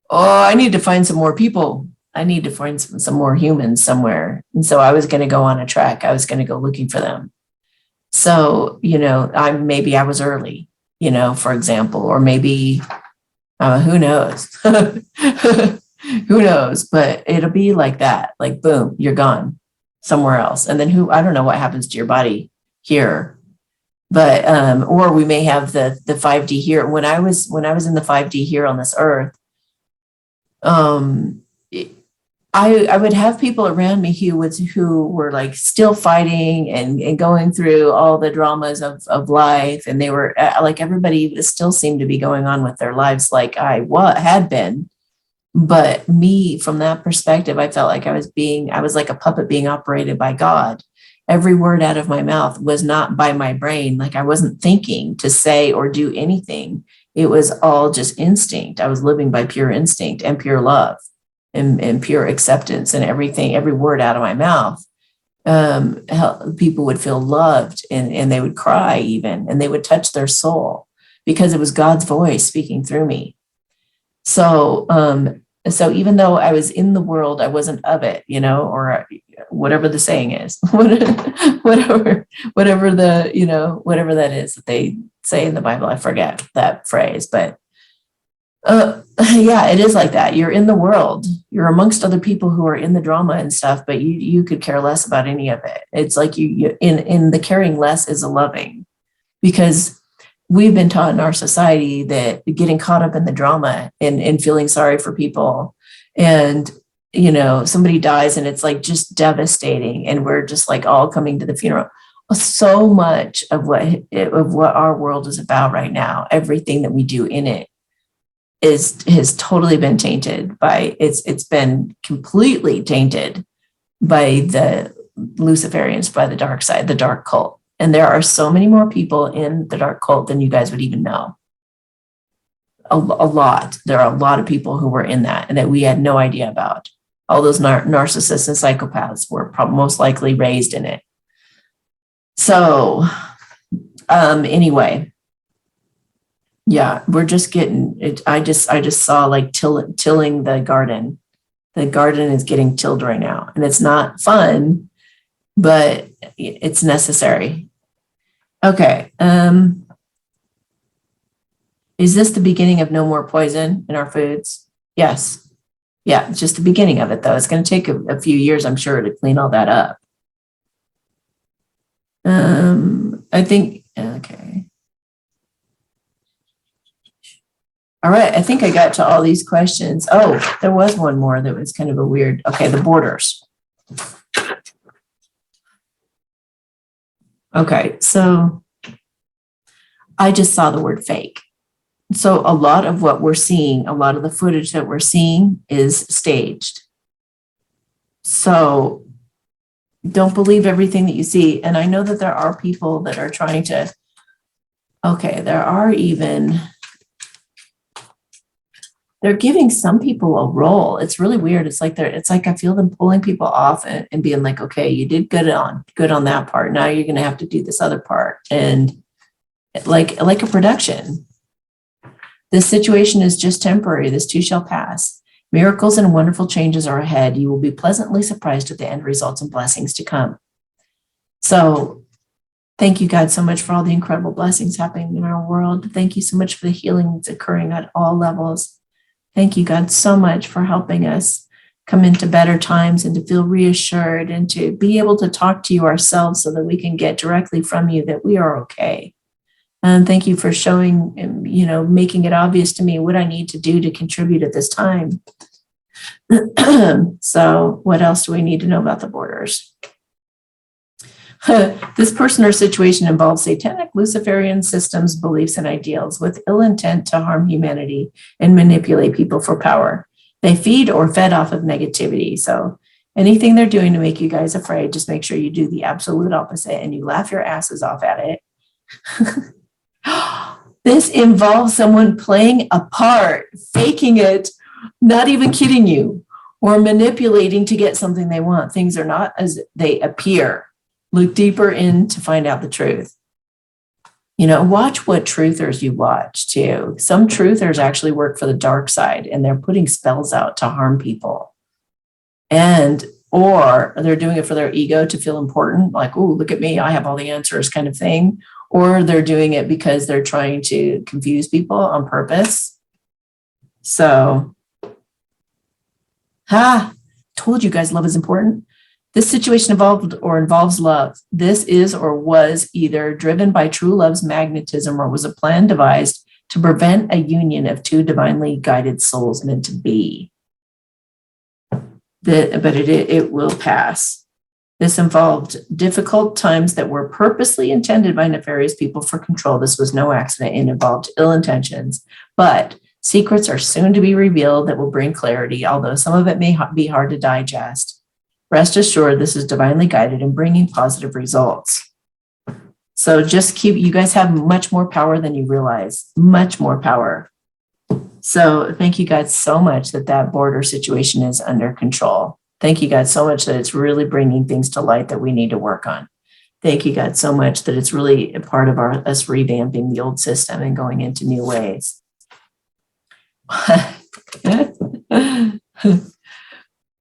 oh, I need to find some more people. I need to find some more humans somewhere. And so I was going to go on a trek. I was going to go looking for them. So, maybe I was early, for example, or maybe, who knows? Who knows? But it'll be like that, like, boom, you're gone somewhere else. And then I don't know what happens to your body here, but, or we may have the 5D here. When I was in the 5D here on this earth, I would have people around me who were like still fighting and going through all the dramas of life. And they were like, everybody still seemed to be going on with their lives like I had been. But me, from that perspective, I felt like I was like a puppet being operated by God. Every word out of my mouth was not by my brain. Like I wasn't thinking to say or do anything. It was all just instinct. I was living by pure instinct and pure love. And pure acceptance, and everything, every word out of my mouth, people would feel loved, and they would cry even, and they would touch their soul because it was God's voice speaking through me. So even though I was in the world, I wasn't of it, or whatever the saying is, whatever that is that they say in the Bible. I forget that phrase, but yeah, it is like that. You're in the world, you're amongst other people who are in the drama and stuff, but you could care less about any of it. It's like you in the caring less is a loving, because we've been taught in our society that getting caught up in the drama and feeling sorry for people, and somebody dies and it's like just devastating, and we're just like all coming to the funeral. So much of what our world is about right now, everything that we do in it has totally been tainted by it's been completely tainted by the Luciferians, by the dark side, the dark cult. And there are so many more people in the dark cult than you guys would even know. A lot. There are a lot of people who were in that and that we had no idea about. All those narcissists and psychopaths were most likely raised in it. So anyway, Yeah, we're just getting it. I just saw like tilling the garden. The garden is getting tilled right now, and it's not fun, but it's necessary. Okay. Is this the beginning of no more poison in our foods? Yes. Yeah, it's just the beginning of it, though. It's going to take a few years, I'm sure, to clean all that up. I think, okay. All right, I think I got to all these questions. Oh, there was one more that was kind of a weird, okay, the borders. Okay, so I just saw the word fake. So a lot of what we're seeing, a lot of the footage that we're seeing is staged. So don't believe everything that you see. And I know that there are people that are trying to, okay, they're giving some people a role. It's really weird. It's like I feel them pulling people off and being like, okay, you did good on that part. Now you're going to have to do this other part. And like a production. This situation is just temporary. This too shall pass. Miracles and wonderful changes are ahead. You will be pleasantly surprised at the end results and blessings to come. So thank you, God, so much for all the incredible blessings happening in our world. Thank you so much for the healing that's occurring at all levels. Thank you, God, so much for helping us come into better times and to feel reassured and to be able to talk to you ourselves so that we can get directly from you that we are okay. And thank you for showing, making it obvious to me what I need to do to contribute at this time. So what else do we need to know about the borders? This person or situation involves satanic Luciferian systems, beliefs, and ideals with ill intent to harm humanity and manipulate people for power. They feed or fed off of negativity. So anything they're doing to make you guys afraid, just make sure you do the absolute opposite and you laugh your asses off at it. This involves someone playing a part, faking it, not even kidding you, or manipulating to get something they want. Things are not as they appear. Look deeper in to find out the truth. Watch what truthers you watch too. Some truthers actually work for the dark side and they're putting spells out to harm people. Or they're doing it for their ego to feel important, like, oh, look at me, I have all the answers kind of thing. Or they're doing it because they're trying to confuse people on purpose. So, told you guys love is important. This situation involves love. This is or was either driven by true love's magnetism or was a plan devised to prevent a union of two divinely guided souls meant to be. But it will pass. This involved difficult times that were purposely intended by nefarious people for control. This was no accident and involved ill intentions, but secrets are soon to be revealed that will bring clarity, although some of it may be hard to digest. Rest assured, this is divinely guided and bringing positive results. So you guys have much more power than you realize, much more power. So thank you guys so much that border situation is under control. Thank you, God, so much that it's really bringing things to light that we need to work on. Thank you, God, so much that it's really a part of us revamping the old system and going into new ways.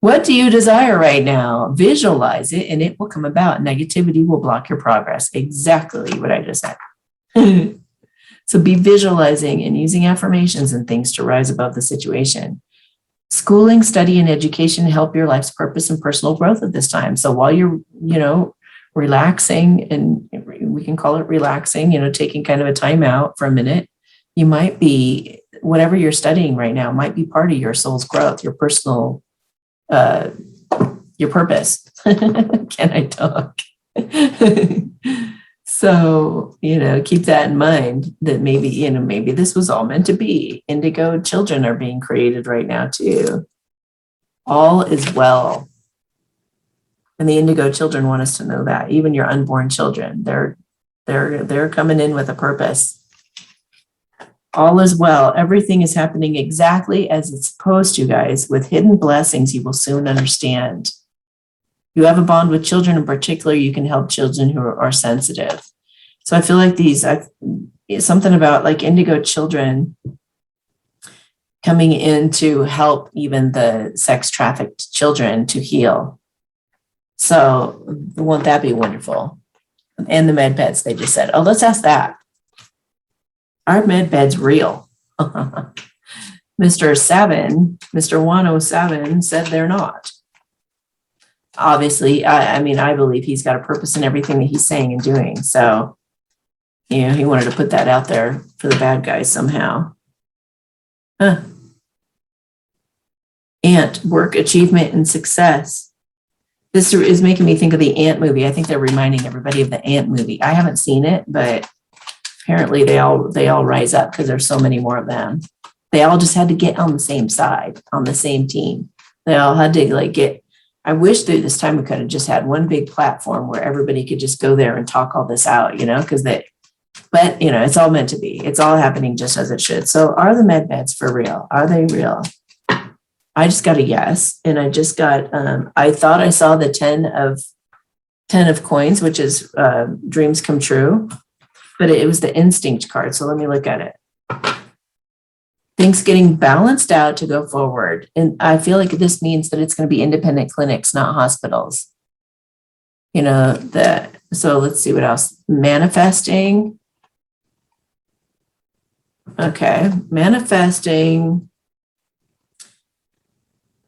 What do you desire right now? Visualize it and it will come about. Negativity will block your progress. Exactly what I just said. So be visualizing and using affirmations and things to rise above the situation. Schooling, study, and education help your life's purpose and personal growth at this time. So while you're, relaxing, and we can call it relaxing, taking kind of a time out for a minute, you might be, whatever you're studying right now might be part of your soul's growth, your personal, your purpose. Can I talk? So, keep that in mind that maybe this was all meant to be. Indigo children are being created right now too. All is well. And the indigo children want us to know that. Even your unborn children, they're coming in with a purpose. All is well. Everything is happening exactly as it's supposed to, guys. With hidden blessings, you will soon understand. You have a bond with children in particular, you can help children who are sensitive. So I feel like something about like indigo children coming in to help even the sex trafficked children to heal. So won't that be wonderful? And the med beds, they just said, oh, let's ask that. Are med beds real? Mr. 107 said they're not. Obviously, I mean, I believe he's got a purpose in everything that he's saying and doing. So, you know, he wanted to put that out there for the bad guys somehow. Ant, work, achievement, and success. This is making me think of the Ant movie. I think they're reminding everybody of the Ant movie. I haven't seen it, but apparently they all rise up because there's so many more of them. They all just had to get on the same side, on the same team. They all had to like get, I wish through this time we could have just had one big platform where everybody could just go there and talk all this out, you know, but you know, it's all meant to be. It's all happening just as it should. So are the med beds for real? Are they real? I just got a yes. And I just got, I thought I saw the 10 of coins, which is dreams come true, but it was the instinct card. So let me look at it. Things getting balanced out to go forward. And I feel like this means that it's going to be independent clinics, not hospitals. You know, so let's see what else. Manifesting. Okay, manifesting.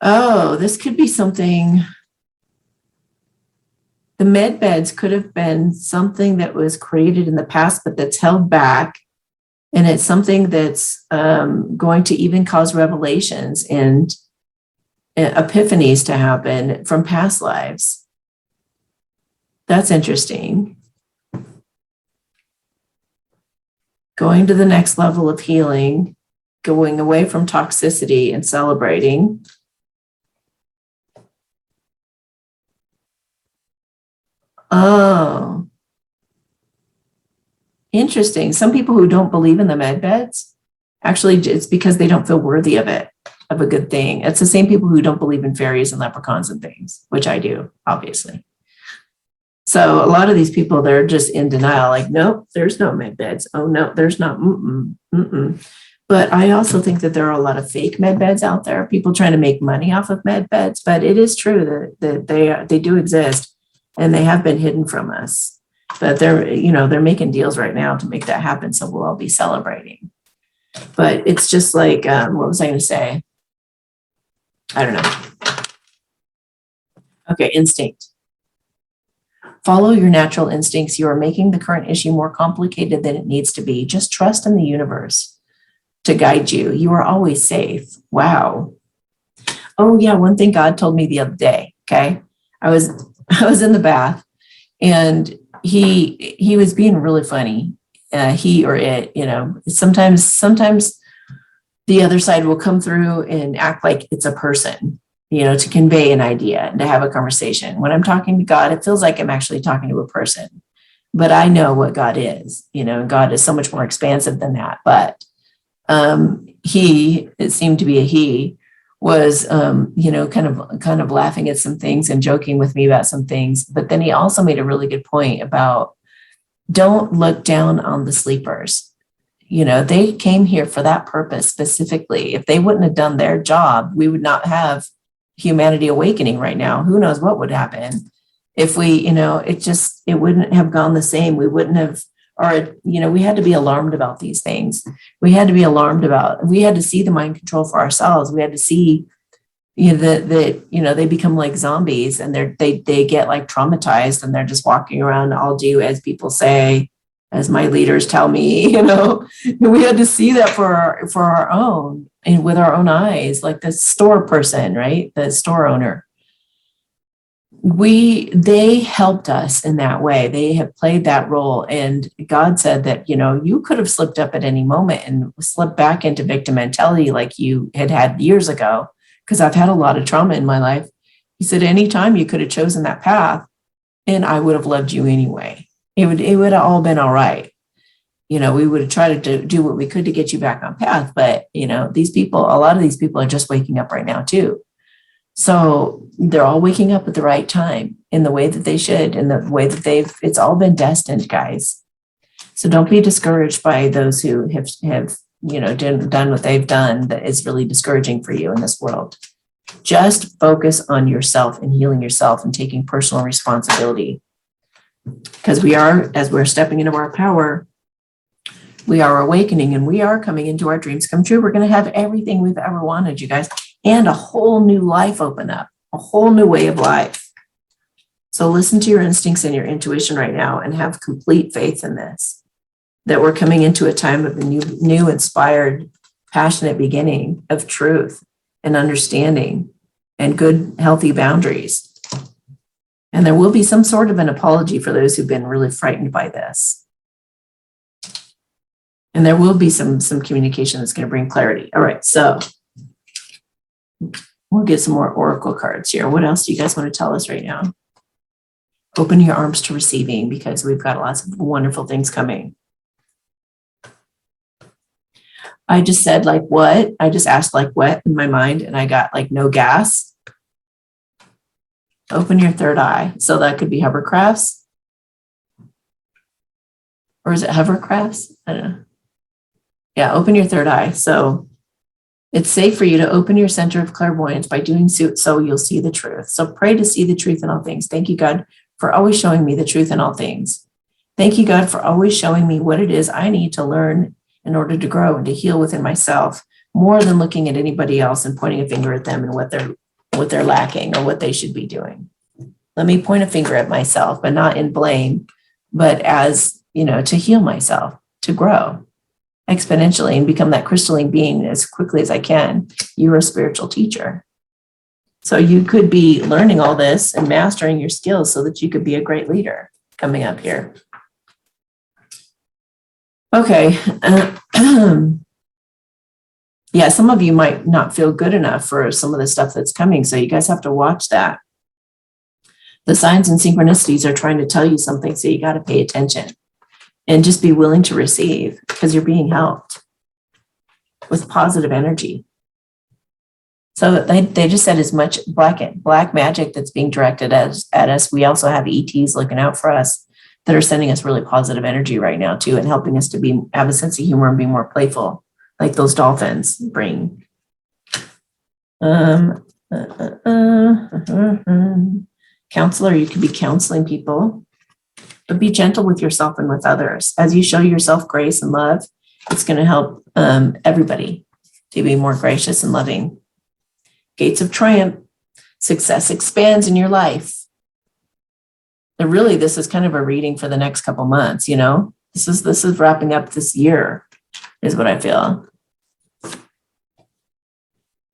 Oh, this could be something. The med beds could have been something that was created in the past, but that's held back. And it's something that's going to even cause revelations and epiphanies to happen from past lives. That's interesting. Going to the next level of healing, going away from toxicity and celebrating. Oh. Interesting. Some people who don't believe in the med beds, actually, it's because they don't feel worthy of it, of a good thing. It's the same people who don't believe in fairies and leprechauns and things, which I do, obviously. So a lot of these people, they're just in denial, like, nope, there's no med beds. Oh, no, there's not. But I also think that there are a lot of fake med beds out there, people trying to make money off of med beds. But it is true that they do exist and they have been hidden from us. But they're making deals right now to make that happen. So we'll all be celebrating. But it's just like, what was I going to say? I don't know. Okay, instinct. Follow your natural instincts. You are making the current issue more complicated than it needs to be. Just trust in the universe to guide you. You are always safe. Wow. Oh yeah, one thing God told me the other day. Okay, I was in the bath and he was being really funny. He or it, you know, sometimes the other side will come through and act like it's a person, you know, to convey an idea and to have a conversation. When I'm talking to God, it feels like I'm actually talking to a person, but I know what God is, you know, God is so much more expansive than that. But it seemed to be a he, was, you know, kind of laughing at some things and joking with me about some things. But then he also made a really good point about don't look down on the sleepers. You know, they came here for that purpose specifically. If they wouldn't have done their job, we would not have humanity awakening right now. Who knows what would happen if we, you know, it wouldn't have gone the same. We wouldn't have, or, you know, we had to be alarmed about these things. We had to see the mind control for ourselves. We had to see, you know, that you know, they become like zombies and they get like traumatized and they're just walking around. I'll do as people say, as my leaders tell me, you know. We had to see that for our own and with our own eyes, like the store person, right? The store owner. They helped us in that way. They have played that role. And God said that, you know, you could have slipped up at any moment and slipped back into victim mentality like you had years ago, because I've had a lot of trauma in my life. He said, anytime you could have chosen that path and I would have loved you anyway. It would have all been all right. You know, we would have tried to do what we could to get you back on path. But, you know, a lot of these people are just waking up right now too. So they're all waking up at the right time in the way that they should, in the way that it's all been destined, guys. So don't be discouraged by those who have done what they've done that is really discouraging for you in this world. Just focus on yourself and healing yourself and taking personal responsibility. Because as we're stepping into our power, we are awakening and we are coming into our dreams come true. We're going to have everything we've ever wanted, you guys, and a whole new life open up, a whole new way of life. So listen to your instincts and your intuition right now and have complete faith in this, that we're coming into a time of a new inspired, passionate beginning of truth and understanding and good, healthy boundaries. And there will be some sort of an apology for those who've been really frightened by this. And there will be some communication that's going to bring clarity. All right, so we'll get some more oracle cards here. What else do you guys want to tell us right now? Open your arms to receiving, because we've got lots of wonderful things coming. I just said, like, what? I just asked, like, what in my mind, and I got, like, no gas. Open your third eye. So that could be hovercrafts. Or is it hovercrafts? I don't know. Yeah, open your third eye. So it's safe for you to open your center of clairvoyance. By doing so, you'll see the truth. So pray to see the truth in all things. Thank you, God, for always showing me the truth in all things. Thank you, God, for always showing me what it is I need to learn in order to grow and to heal within myself, more than looking at anybody else and pointing a finger at them and what they're lacking or what they should be doing. Let me point a finger at myself, but not in blame, but as, to heal myself, to grow exponentially and become that crystalline being as quickly as I can. You're a spiritual teacher. So you could be learning all this and mastering your skills so that you could be a great leader coming up here. Okay. Yeah, some of you might not feel good enough for some of the stuff that's coming. So you guys have to watch that. The signs and synchronicities are trying to tell you something. So you got to pay attention and just be willing to receive, because you're being helped with positive energy. So they just said as much black magic that's being directed at us. We also have ETs looking out for us that are sending us really positive energy right now too, and helping us to have a sense of humor and be more playful, like those dolphins bring. Counselor, you could be counseling people, but be gentle with yourself and with others. As you show yourself grace and love, it's going to help everybody to be more gracious and loving. Gates of triumph, success expands in your life. And really, this is kind of a reading for the next couple months, This is wrapping up this year, is what I feel.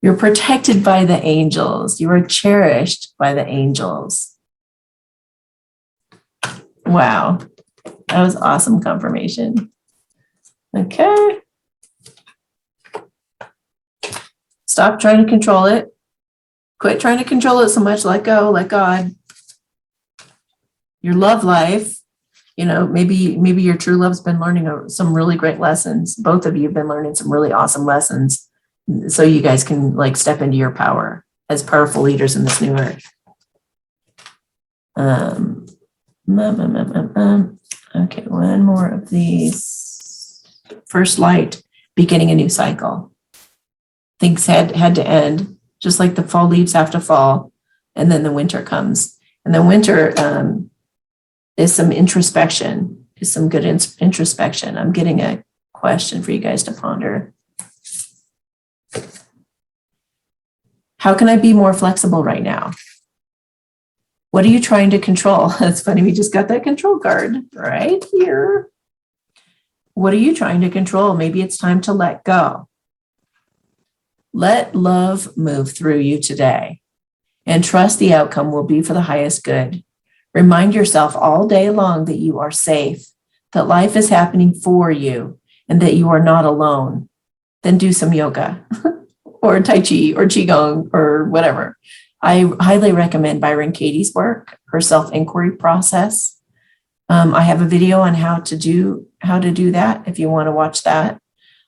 You're protected by the angels. You are cherished by the angels. Wow. That was awesome confirmation. Okay. Stop trying to control it. Quit trying to control it so much. Let go, let God. Your love life, maybe your true love's been learning some really great lessons. Both of you have been learning some really awesome lessons, so you guys can step into your power as powerful leaders in this new earth. Okay, one more of these. First light, beginning a new cycle. Things had to end, just like the fall leaves have to fall, and then the winter comes. And the winter is some introspection, is some good introspection. I'm getting a question for you guys to ponder. How can I be more flexible right now? What are you trying to control? That's funny, we just got that control card right here. What are you trying to control? Maybe it's time to let go. Let love move through you today and trust the outcome will be for the highest good. Remind yourself all day long that you are safe, that life is happening for you, and that you are not alone. Then do some yoga or Tai Chi or Qigong or whatever. I highly recommend Byron Katie's work, her self-inquiry process. I have a video on how to do that if you want to watch that.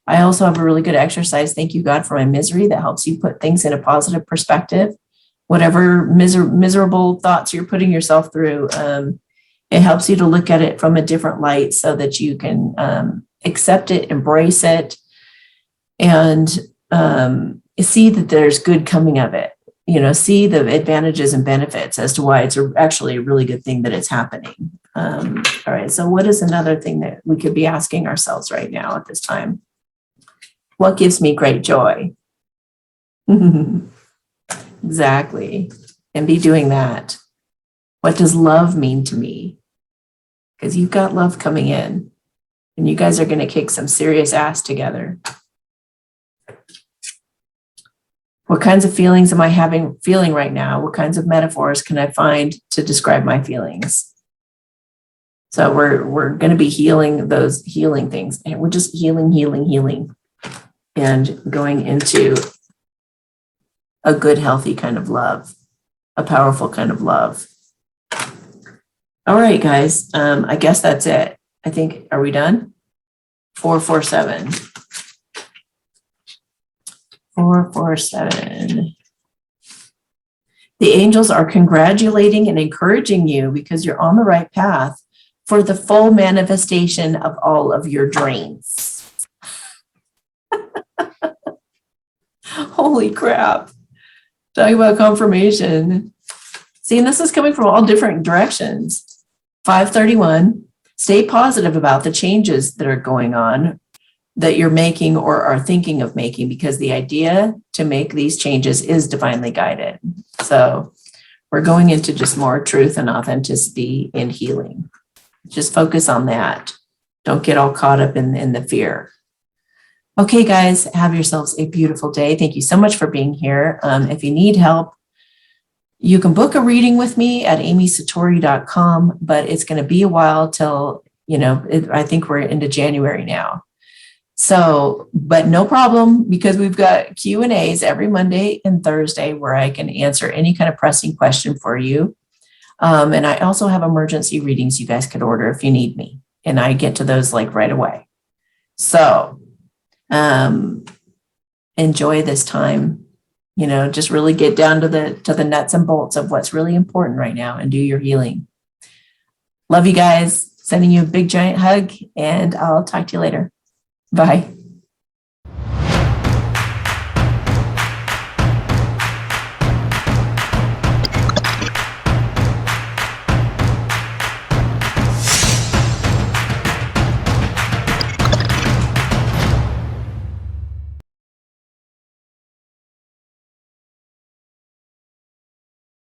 I also have a really good exercise, Thank You, God, for My Misery, that helps you put things in a positive perspective. Whatever miserable thoughts you're putting yourself through, It helps you to look at it from a different light so that you can accept it, embrace it, and see that there's good coming of it. See the advantages and benefits as to why it's actually a really good thing that it's happening. All right, so what is another thing that we could be asking ourselves right now at this time? What gives me great joy? Exactly, and be doing that. What does love mean to me? Because you've got love coming in, and you guys are going to kick some serious ass together. What kinds of feelings am I feeling right now? What kinds of metaphors can I find to describe my feelings? So we're going to be healing those healing things, and we're just healing, and going into a good, healthy kind of love, a powerful kind of love. All right, guys. I guess that's it. I think, are we done? 447. 447. The angels are congratulating and encouraging you because you're on the right path for the full manifestation of all of your dreams. Holy crap. Talking about confirmation. See, and this is coming from all different directions. 531, stay positive about the changes that are going on, that you're making or are thinking of making, because the idea to make these changes is divinely guided. So we're going into just more truth and authenticity and healing. Just focus on that. Don't get all caught up in the fear. Okay, guys, have yourselves a beautiful day. Thank you so much for being here. If you need help, you can book a reading with me at amysatori.com, but it's going to be a while till, I think we're into January now. So, but no problem, because we've got Q&As every Monday and Thursday where I can answer any kind of pressing question for you. And I also have emergency readings you guys could order if you need me. And I get to those like right away. So enjoy this time. Just really get down to the nuts and bolts of what's really important right now and do your healing. Love you guys. Sending you a big giant hug, and I'll talk to you later. Bye.